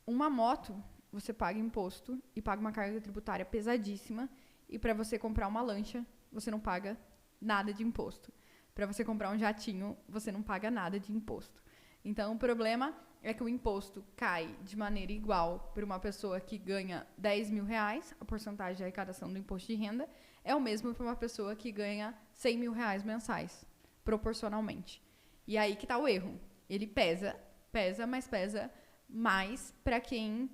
uma moto, você paga imposto e paga uma carga tributária pesadíssima, e para você comprar uma lancha, você não paga nada de imposto. Para você comprar um jatinho, você não paga nada de imposto. Então, o problema é que o imposto cai de maneira igual para uma pessoa que ganha 10 mil reais, a porcentagem de arrecadação do imposto de renda, é o mesmo para uma pessoa que ganha 100 mil reais mensais, proporcionalmente. E aí que está o erro. Ele pesa, mas pesa mais para quem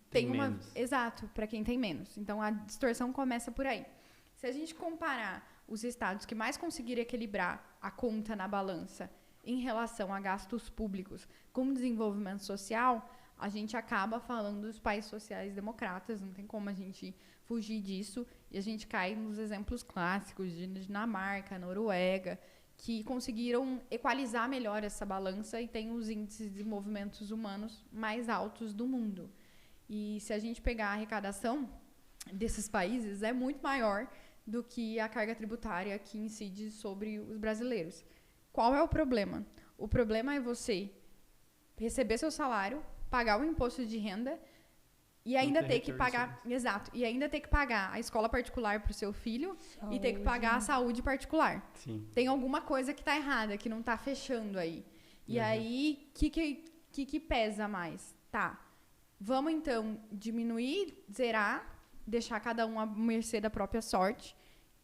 tem uma... menos. Exato, para quem tem menos. Então, a distorção começa por aí. Se a gente comparar os estados que mais conseguiram equilibrar a conta na balança em relação a gastos públicos com desenvolvimento social, a gente acaba falando dos países sociais democratas, não tem como a gente fugir disso, e a gente cai nos exemplos clássicos de Dinamarca, Noruega, que conseguiram equalizar melhor essa balança e tem os índices de desenvolvimentos humanos mais altos do mundo. E se a gente pegar a arrecadação desses países, é muito maior do que a carga tributária que incide sobre os brasileiros. Qual é o problema? O problema é você receber seu salário, pagar o imposto de renda e ainda ter que pagar, exato, e ainda ter que pagar a escola particular para o seu filho e ter que pagar a saúde particular. Sim. Tem alguma coisa que está errada, que não está fechando aí. E aí, o que pesa mais? Tá, vamos então diminuir, zerar, deixar cada um à mercê da própria sorte,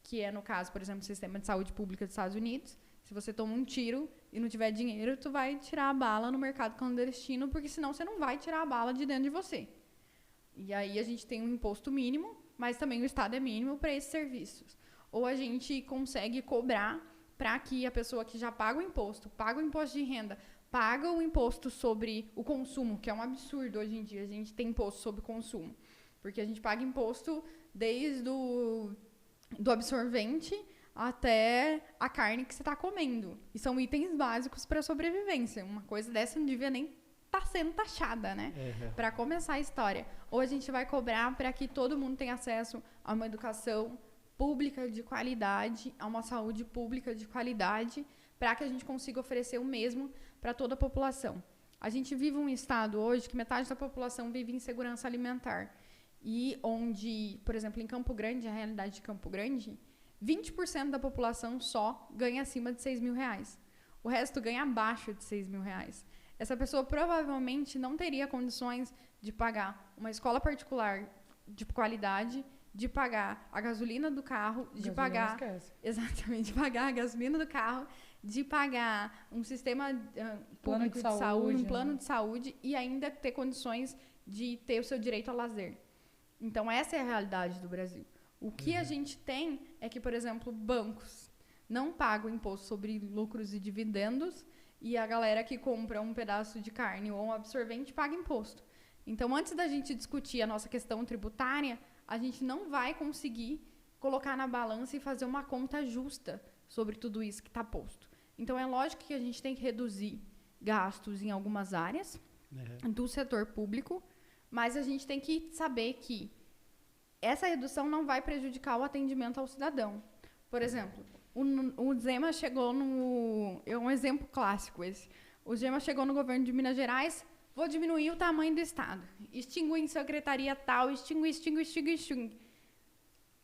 que é, no caso, por exemplo, o sistema de saúde pública dos Estados Unidos. Se você toma um tiro e não tiver dinheiro, tu vai tirar a bala no mercado clandestino, porque senão você não vai tirar a bala de dentro de você. E aí a gente tem um imposto mínimo, mas também o Estado é mínimo para esses serviços. Ou a gente consegue cobrar para que a pessoa que já paga o imposto de renda, paga o imposto sobre o consumo, que é um absurdo hoje em dia, a gente tem imposto sobre o consumo. Porque a gente paga imposto desde do absorvente até a carne que você está comendo. E são itens básicos para a sobrevivência. Uma coisa dessa não devia nem estar sendo taxada, né? Para começar a história. Ou a gente vai cobrar para que todo mundo tenha acesso a uma educação pública de qualidade, a uma saúde pública de qualidade, para que a gente consiga oferecer o mesmo para toda a população. A gente vive um estado hoje que metade da população vive em insegurança alimentar. E onde, por exemplo, em Campo Grande, a realidade de Campo Grande, 20% da população só ganha acima de 6 mil reais. O resto ganha abaixo de 6 mil reais. Essa pessoa provavelmente não teria condições de pagar uma escola particular de qualidade, de pagar a gasolina do carro, de pagar... Exatamente, de pagar a gasolina do carro, de pagar um sistema público de saúde, um plano de saúde e ainda ter condições de ter o seu direito ao lazer. Então, essa é a realidade do Brasil. O que a gente tem é que, por exemplo, bancos não pagam imposto sobre lucros e dividendos e a galera que compra um pedaço de carne ou um absorvente paga imposto. Então, antes da gente discutir a nossa questão tributária, a gente não vai conseguir colocar na balança e fazer uma conta justa sobre tudo isso que está posto. Então, é lógico que a gente tem que reduzir gastos em algumas áreas do setor público, mas a gente tem que saber que essa redução não vai prejudicar o atendimento ao cidadão. Por exemplo, o Zema chegou no... É um exemplo clássico esse. O Zema chegou no governo de Minas Gerais, vou diminuir o tamanho do Estado. Extinguir secretaria tal, extinguir.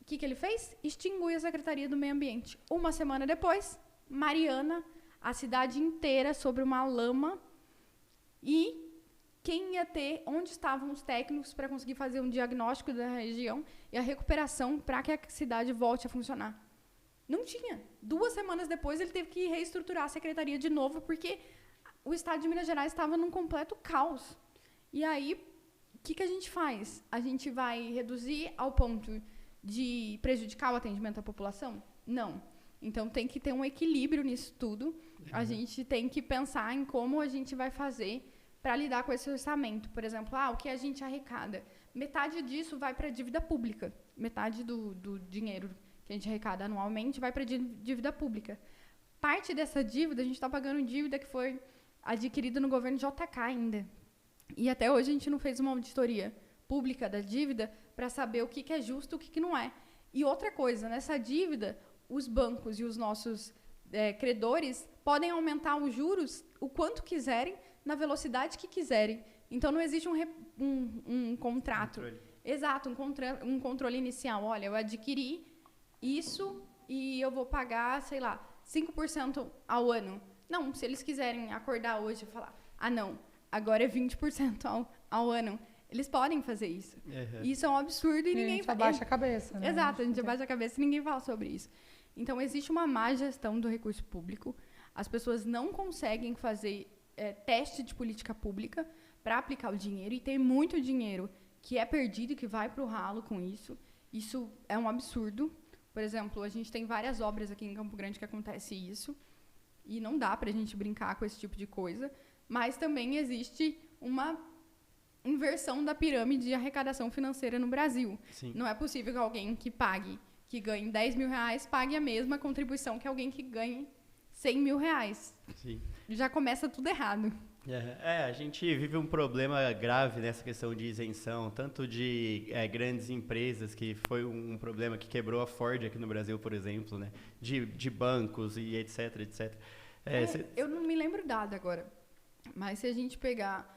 O que ele fez? Extinguiu a Secretaria do Meio Ambiente. Uma semana depois, Mariana, a cidade inteira sobre uma lama, e quem ia ter, onde estavam os técnicos para conseguir fazer um diagnóstico da região e a recuperação para que a cidade volte a funcionar? Não tinha. 2 semanas depois, ele teve que reestruturar a secretaria de novo, porque o estado de Minas Gerais estava num completo caos. E aí, o que a gente faz? A gente vai reduzir ao ponto de prejudicar o atendimento à população? Não. Então, tem que ter um equilíbrio nisso tudo. A gente tem que pensar em como a gente vai fazer para lidar com esse orçamento. Por exemplo, o que a gente arrecada? Metade disso vai para a dívida pública. Metade do dinheiro que a gente arrecada anualmente vai para a dívida pública. Parte dessa dívida, a gente está pagando dívida que foi adquirida no governo JK ainda. E até hoje a gente não fez uma auditoria pública da dívida para saber o que é justo e o que não é. E outra coisa, nessa dívida, os bancos e os nossos credores podem aumentar os juros o quanto quiserem, na velocidade que quiserem. Então, não existe um contrato. Controle. Exato, um controle inicial. Olha, eu adquiri isso e eu vou pagar, sei lá, 5% ao ano. Não, se eles quiserem acordar hoje e falar, não, agora é 20% ao ano, eles podem fazer isso. Isso é um absurdo e ninguém... A gente abaixa a cabeça, né? Exato, a gente abaixa a cabeça e ninguém fala sobre isso. Então, existe uma má gestão do recurso público. As pessoas não conseguem fazer teste de política pública para aplicar o dinheiro, e tem muito dinheiro que é perdido e que vai para o ralo com isso. Isso é um absurdo. Por exemplo, a gente tem várias obras aqui em Campo Grande que acontece isso, e não dá para a gente brincar com esse tipo de coisa, mas também existe uma inversão da pirâmide de arrecadação financeira no Brasil. Sim. Não é possível que alguém que ganhe 10 mil reais pague a mesma contribuição que alguém que ganhe 100 mil reais. Sim. Já começa tudo errado. A gente vive um problema grave nessa questão de isenção, tanto de grandes empresas, que foi um problema que quebrou a Ford aqui no Brasil, por exemplo, né? De bancos e etc, etc. Eu não me lembro o dado agora, mas se a gente pegar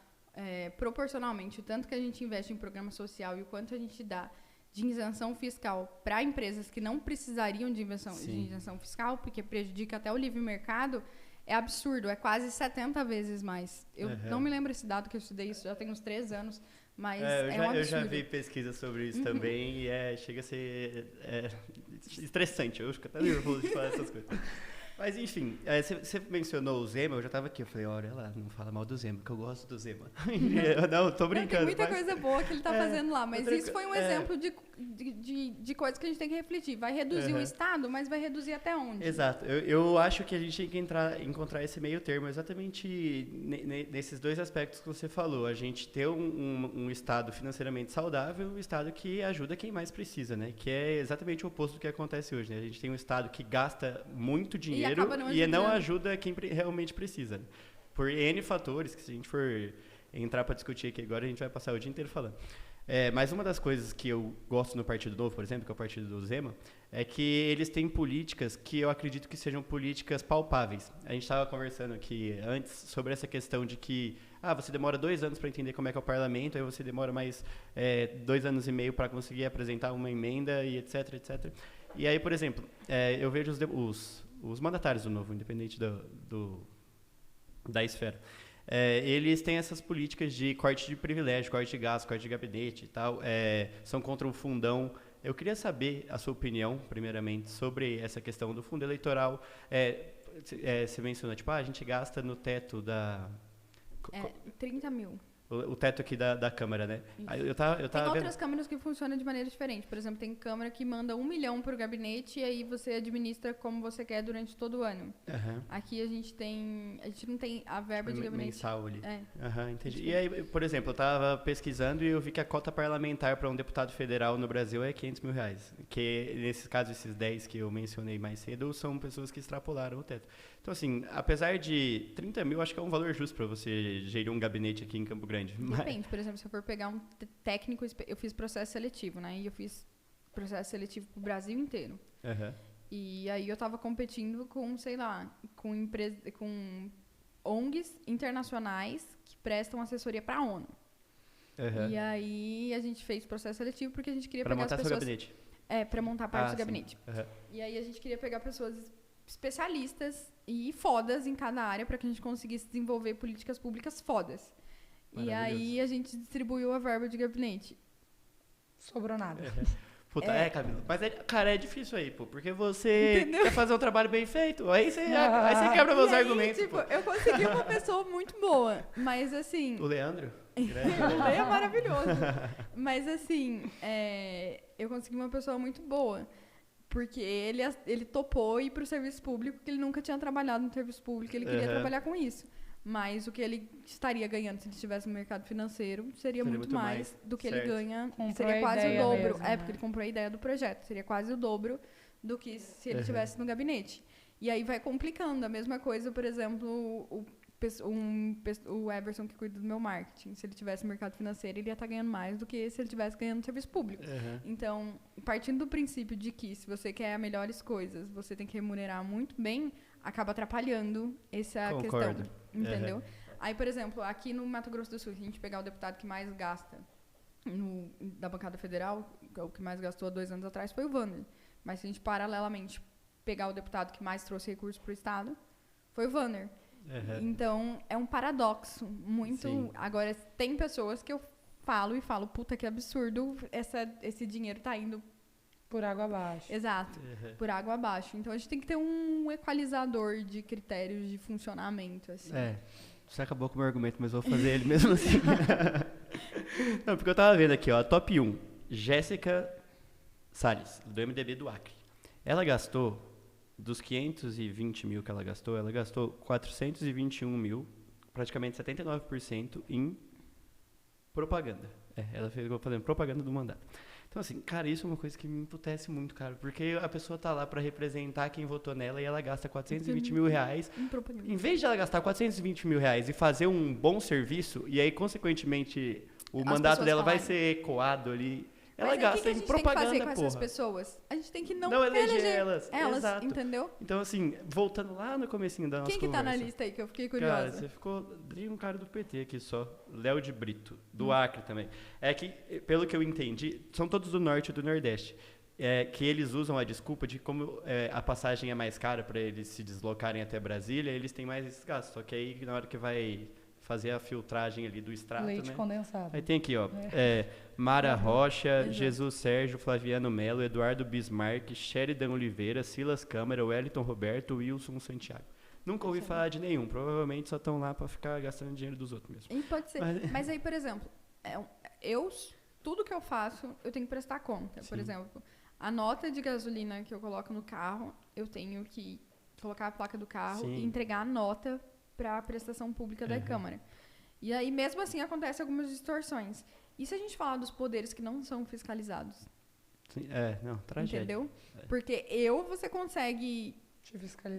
proporcionalmente o tanto que a gente investe em programa social e o quanto a gente dá de isenção fiscal para empresas que não precisariam de isenção fiscal, porque prejudica até o livre mercado, é absurdo, é quase 70 vezes mais. Eu não me lembro esse dado, que eu estudei isso já tem uns 3 anos, mas um absurdo. Eu já vi pesquisa sobre isso também, e chega a ser estressante. Eu fico até nervoso de falar essas coisas. Mas, enfim, você mencionou o Zema, eu já estava aqui, eu falei, olha lá, não fala mal do Zema, que eu gosto do Zema. Não, tô brincando. Tem muita coisa boa que ele está fazendo lá, mas isso foi um exemplo de coisas que a gente tem que refletir. Vai reduzir o Estado, mas vai reduzir até onde? Exato. Eu acho que a gente tem que encontrar esse meio termo, exatamente nesses 2 aspectos que você falou. A gente ter um Estado financeiramente saudável, um Estado que ajuda quem mais precisa, né? Que é exatamente o oposto do que acontece hoje, né? A gente tem um Estado que gasta muito dinheiro e não ajuda quem realmente precisa, né? Por N fatores, que se a gente for entrar para discutir aqui agora, a gente vai passar o dia inteiro falando. Mas uma das coisas que eu gosto no Partido Novo, por exemplo, que é o partido do Zema, é que eles têm políticas que eu acredito que sejam políticas palpáveis. A gente estava conversando aqui antes sobre essa questão de que você demora 2 anos para entender como é que é o parlamento, aí você demora mais 2 anos e meio para conseguir apresentar uma emenda e etc, etc. E aí, por exemplo, eu vejo os mandatários do Novo, independente da esfera. Eles têm essas políticas de corte de privilégio, corte de gasto, corte de gabinete e tal, são contra o fundão. Eu queria saber a sua opinião, primeiramente, sobre essa questão do fundo eleitoral. Você mencionou, a gente gasta no teto da... 30 mil. o teto aqui da câmera, né? Aí eu Tem tava vendo... outras câmeras que funcionam de maneira diferente. Por exemplo, tem câmera que manda 1 milhão pro gabinete e aí você administra como você quer durante todo o ano. Aham. Aqui a gente não tem a verba de gabinete. Mensal ali. É. Aham, entendi. E aí, por exemplo, eu tava pesquisando e eu vi que a cota parlamentar para um deputado federal no Brasil é R$500 mil. Que, nesses casos, esses 10 que eu mencionei mais cedo, são pessoas que extrapolaram o teto. Então, assim, apesar de 30 mil, acho que é um valor justo para você gerir um gabinete aqui em Campo Grande. Depende, por exemplo, se eu for pegar um técnico, eu fiz processo seletivo, né? E eu fiz processo seletivo pro Brasil inteiro. Aham. E aí eu tava competindo com, sei lá, com ONGs internacionais que prestam assessoria pra ONU. Aham. E aí a gente fez processo seletivo porque a gente queria Pra pegar as montar seu pessoas... gabinete. Pra montar parte do sim. gabinete. Aham. E aí a gente queria pegar pessoas especialistas e fodas em cada área para que a gente conseguisse desenvolver políticas públicas fodas. E aí a gente distribuiu a verba de gabinete. Sobrou nada. Puta, Camila. Mas, cara, é difícil aí, pô. Porque você quer fazer um trabalho bem feito. Aí você quebra meus E aí, argumentos, tipo, pô. eu consegui uma pessoa muito boa, mas assim... O Leandro? Ele é maravilhoso. Mas assim, eu consegui uma pessoa muito boa. Porque ele topou ir pro serviço público, porque ele nunca tinha trabalhado no serviço público, ele queria trabalhar com isso. Mas o que ele estaria ganhando se ele estivesse no mercado financeiro seria muito mais do que ele ganha. Comprou seria a quase o ideia dobro. mesmo, né? Porque ele comprou a ideia do projeto. Seria quase o dobro do que se ele estivesse no gabinete. E aí vai complicando. A mesma coisa, por exemplo, o Everson que cuida do meu marketing. Se ele tivesse no mercado financeiro, ele ia estar ganhando mais do que se ele estivesse ganhando no serviço público. Então, partindo do princípio de que se você quer melhores coisas, você tem que remunerar muito bem, acaba atrapalhando essa Concordo. questão. Entendeu? Aí, por exemplo, aqui no Mato Grosso do Sul, se a gente pegar o deputado que mais gasta da bancada federal, o que mais gastou há 2 anos atrás foi o Vander. Mas se a gente paralelamente pegar o deputado que mais trouxe recursos para o Estado, foi o Vander. Então, é um paradoxo muito... Sim. Agora, tem pessoas que eu falo, puta, que absurdo, esse dinheiro tá indo... Por água abaixo. Exato, por água abaixo. Então, a gente tem que ter um equalizador de critérios de funcionamento, assim. Você acabou com o meu argumento, mas vou fazer ele mesmo assim. Não, porque eu tava vendo aqui, ó, top 1, Jéssica Salles, do MDB do Acre. Ela gastou... Dos 520 mil que ela gastou 421 mil, praticamente 79% em propaganda. Ela ficou fazendo propaganda do mandato. Então, assim, cara, isso é uma coisa que me emputece muito, cara. Porque a pessoa tá lá pra representar quem votou nela e ela gasta 420 mil reais. Em vez de ela gastar 420 mil reais e fazer um bom serviço, e aí, consequentemente, o mandato dela vai ser ecoado ali... Ela gasta em propaganda, porra. O que a gente tem que fazer com essas pessoas? A gente tem que não eleger elas. Exato. Entendeu? Então, assim, voltando lá no comecinho da nossa conversa. Quem que tá na lista aí, que eu fiquei curiosa? Cara, você ficou... Tem um cara do PT aqui só. Léo de Brito, do Acre também. É que, pelo que eu entendi, são todos do Norte e do Nordeste. Que eles usam a desculpa de como a passagem é mais cara para eles se deslocarem até Brasília, eles têm mais esses gastos. Só que aí, na hora que vai... fazer a filtragem ali do extrato, Leite condensado. Aí tem aqui, ó, Mara Rocha, Jesus Sérgio, Flaviano Melo, Eduardo Bismarck, Sheridan Oliveira, Silas Câmara, Wellington Roberto, Wilson Santiago. Nunca ouvi falar de nenhum, provavelmente só estão lá para ficar gastando dinheiro dos outros mesmo. E pode ser. Mas aí, por exemplo, tudo que eu faço, eu tenho que prestar conta. Sim. Por exemplo, a nota de gasolina que eu coloco no carro, eu tenho que colocar a placa do carro e entregar a nota para a prestação pública da Câmara. E aí, mesmo assim, acontecem algumas distorções. E se a gente falar dos poderes que não são fiscalizados? Sim, tragédia. Entendeu? Porque você consegue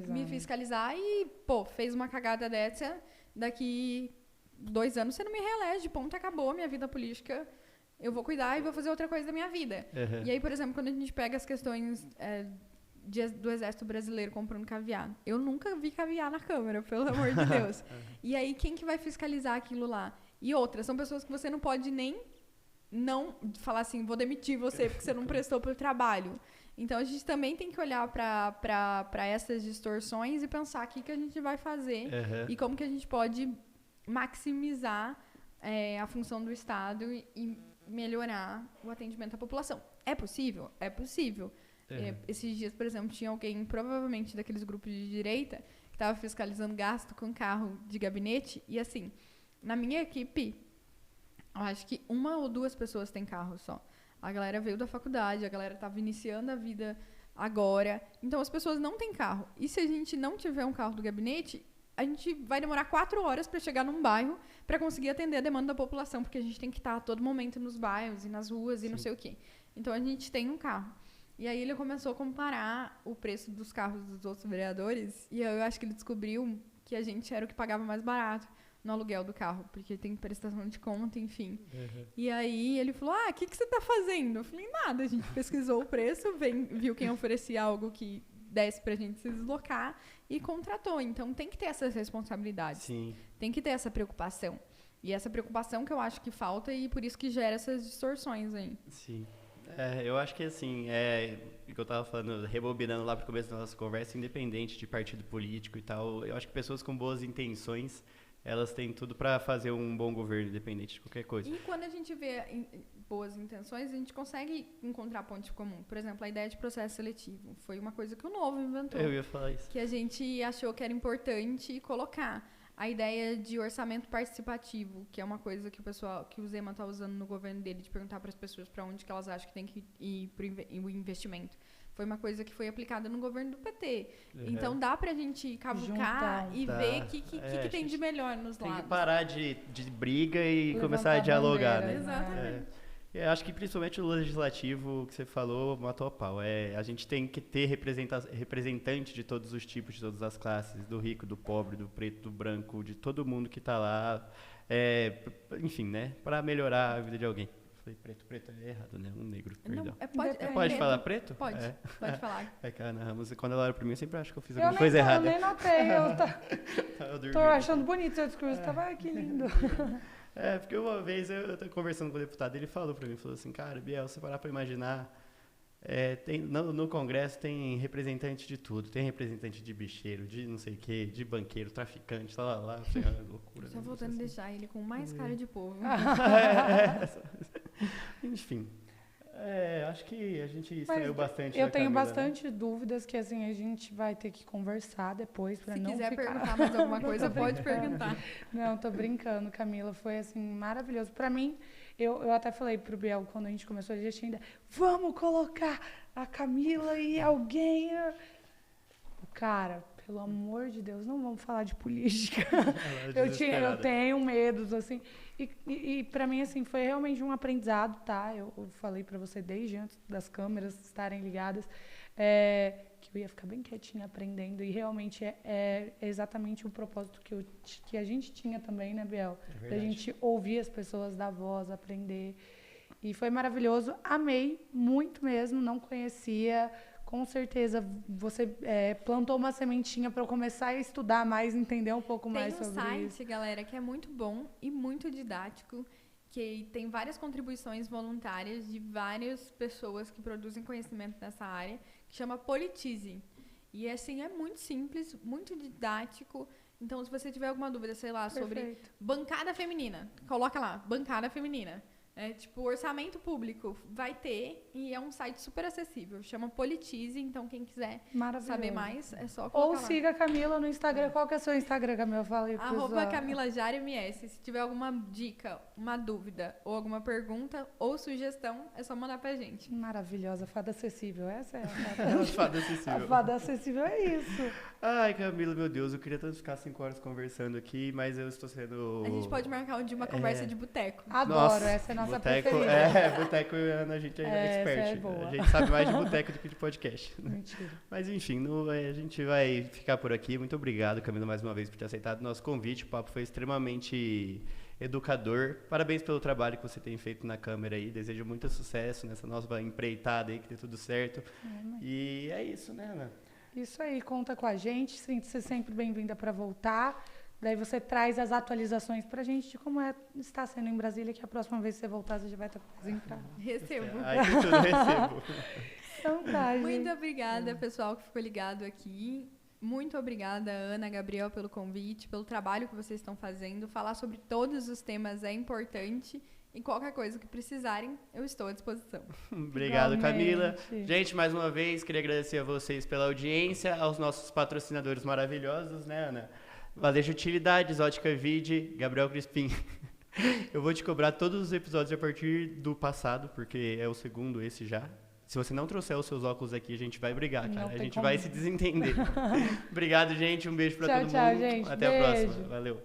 me fiscalizar e, fez uma cagada dessa, daqui 2 anos você não me reelege, ponto, acabou, minha vida política, eu vou cuidar e vou fazer outra coisa da minha vida. E aí, por exemplo, quando a gente pega as questões... do Exército Brasileiro comprando caviar. Eu nunca vi caviar na Câmara, pelo amor de Deus. E aí, quem que vai fiscalizar aquilo lá? E outras, são pessoas que você não pode nem não falar assim, vou demitir você porque você não prestou pro trabalho. Então, a gente também tem que olhar para essas distorções e pensar o que a gente vai fazer e como que a gente pode maximizar a função do Estado e melhorar o atendimento à população. É possível? É possível. Esses dias, por exemplo, tinha alguém, provavelmente daqueles grupos de direita, que estava fiscalizando gasto com carro de gabinete. E assim, na minha equipe, Eu acho que 1 ou 2 pessoas têm carro só. A galera veio da faculdade, a galera estava iniciando a vida agora. Então, as pessoas não têm carro. E se a gente não tiver um carro do gabinete, a gente vai demorar 4 horas para chegar num bairro para conseguir atender a demanda da população, porque a gente tem que estar a todo momento nos bairros e nas ruas e não sei o quê. Então, a gente tem um carro. E aí, ele começou a comparar o preço dos carros dos outros vereadores e eu acho que ele descobriu que a gente era o que pagava mais barato no aluguel do carro, porque tem prestação de conta, enfim. E aí ele falou, o que você tá fazendo? Eu falei, nada, a gente pesquisou o preço, viu quem oferecia algo que desse pra gente se deslocar e contratou. Então tem que ter essas responsabilidades. Sim. Tem que ter essa preocupação. E essa preocupação que eu acho que falta e por isso que gera essas distorções aí. Sim. Eu acho que assim, o que eu tava falando, rebobinando lá pro começo da nossa conversa, independente de partido político e tal, eu acho que pessoas com boas intenções, elas têm tudo para fazer um bom governo, independente de qualquer coisa. E quando a gente vê boas intenções, a gente consegue encontrar pontos comuns. Por exemplo, a ideia de processo seletivo. Foi uma coisa que o Novo inventou. Eu ia falar isso. Que a gente achou que era importante colocar. A ideia de orçamento participativo, que é uma coisa que o Zema está usando no governo dele, de perguntar para as pessoas para onde que elas acham que tem que ir o investimento. Foi uma coisa que foi aplicada no governo do PT. Então dá pra gente cavucar e ver o que tem de melhor nos lados. Tem que parar de briga e começar a dialogar, né? Exatamente. Eu acho que principalmente o legislativo que você falou matou a pau. A gente tem que ter representante de todos os tipos, de todas as classes, do rico, do pobre, do preto, do branco, de todo mundo que está lá. Enfim, né? Para melhorar a vida de alguém. Falei preto é errado, né? Um negro, perdão. Pode falar preto? Pode falar. Que a Ana Ramos, quando ela olha pra mim, eu sempre acho que eu fiz alguma coisa errada. Eu nem notei, tô achando bonito seu discurso, que lindo. Porque uma vez eu tô conversando com o deputado, ele falou pra mim, falou assim, cara, Biel, se você parar pra imaginar, no Congresso tem representante de tudo, tem representante de bicheiro, de não sei o quê, de banqueiro, traficante, lá, loucura. Só voltando a deixar ele com mais cara de povo. Enfim, acho que a gente saiu bastante. Eu tenho bastante dúvidas que assim a gente vai ter que conversar depois para não ficar... Se quiser perguntar mais alguma coisa, pode perguntar. Não, tô brincando, Camila, foi assim maravilhoso. Para mim, eu até falei pro Biel quando a gente começou, a gente ainda vamos colocar a Camila e alguém. Cara, pelo amor de Deus, não vamos falar de política. Eu tenho medos, assim. E para mim, assim, foi realmente um aprendizado, tá? Eu falei para você desde antes das câmeras estarem ligadas, que eu ia ficar bem quietinha aprendendo. E realmente é exatamente o propósito que a gente tinha também, né, Biel? Da gente ouvir as pessoas, dar voz, aprender. E foi maravilhoso. Amei muito mesmo, não conhecia. Com certeza, você plantou uma sementinha para eu começar a estudar mais, entender um pouco mais sobre isso. Tem um site, galera, que é muito bom e muito didático, que tem várias contribuições voluntárias de várias pessoas que produzem conhecimento nessa área, que chama Politize. E, assim, é muito simples, muito didático. Então, se você tiver alguma dúvida, sei lá, sobre bancada feminina, coloca lá, bancada feminina. Orçamento público vai ter e é um site super acessível, chama Politize, então quem quiser saber mais é só colocar lá. Siga a Camila no Instagram. Qual que é o seu Instagram, Camila? Fala aí, @CamilaJareMS. Se tiver alguma dica, uma dúvida ou alguma pergunta ou sugestão, é só mandar pra gente. Maravilhosa, fada acessível, essa é a fada. Fada acessível. A fada acessível é isso. Ai, Camila, meu Deus, eu queria tanto ficar 5 horas conversando aqui, mas eu estou sendo... A gente pode marcar um dia uma conversa de boteco. Adoro, essa é a nossa boteco, preferida. Boteco e Ana, a gente é expert. Boa. A gente sabe mais de boteco do que de podcast. Mentira. Mas enfim, a gente vai ficar por aqui. Muito obrigado, Camila, mais uma vez por ter aceitado o nosso convite. O papo foi extremamente educador. Parabéns pelo trabalho que você tem feito na câmera aí. Desejo muito sucesso nessa nova empreitada aí, que dê tudo certo. E é isso, né, Ana? Isso aí, conta com a gente. Sinta-se sempre bem-vinda para voltar. Daí você traz as atualizações pra gente de como está sendo em Brasília, que a próxima vez que você voltar, você já vai estar apresentada. Recebo. Ai, que tudo recebo. Então tá, gente. Muito obrigada, pessoal que ficou ligado aqui. Muito obrigada, Ana, Gabriel, pelo convite, pelo trabalho que vocês estão fazendo. Falar sobre todos os temas é importante. E qualquer coisa que precisarem, eu estou à disposição. Obrigado, Camila. Gente, mais uma vez, queria agradecer a vocês pela audiência, aos nossos patrocinadores maravilhosos, né, Ana? Varejo Utilidades, Ótica Vide, Gabriel Crispim. Eu vou te cobrar todos os episódios a partir do passado, porque é o segundo esse já. Se você não trouxer os seus óculos aqui, a gente vai brigar, cara. A gente vai se desentender. Obrigado, gente. Um beijo pra todo mundo. Tchau, gente. Até a próxima. Valeu.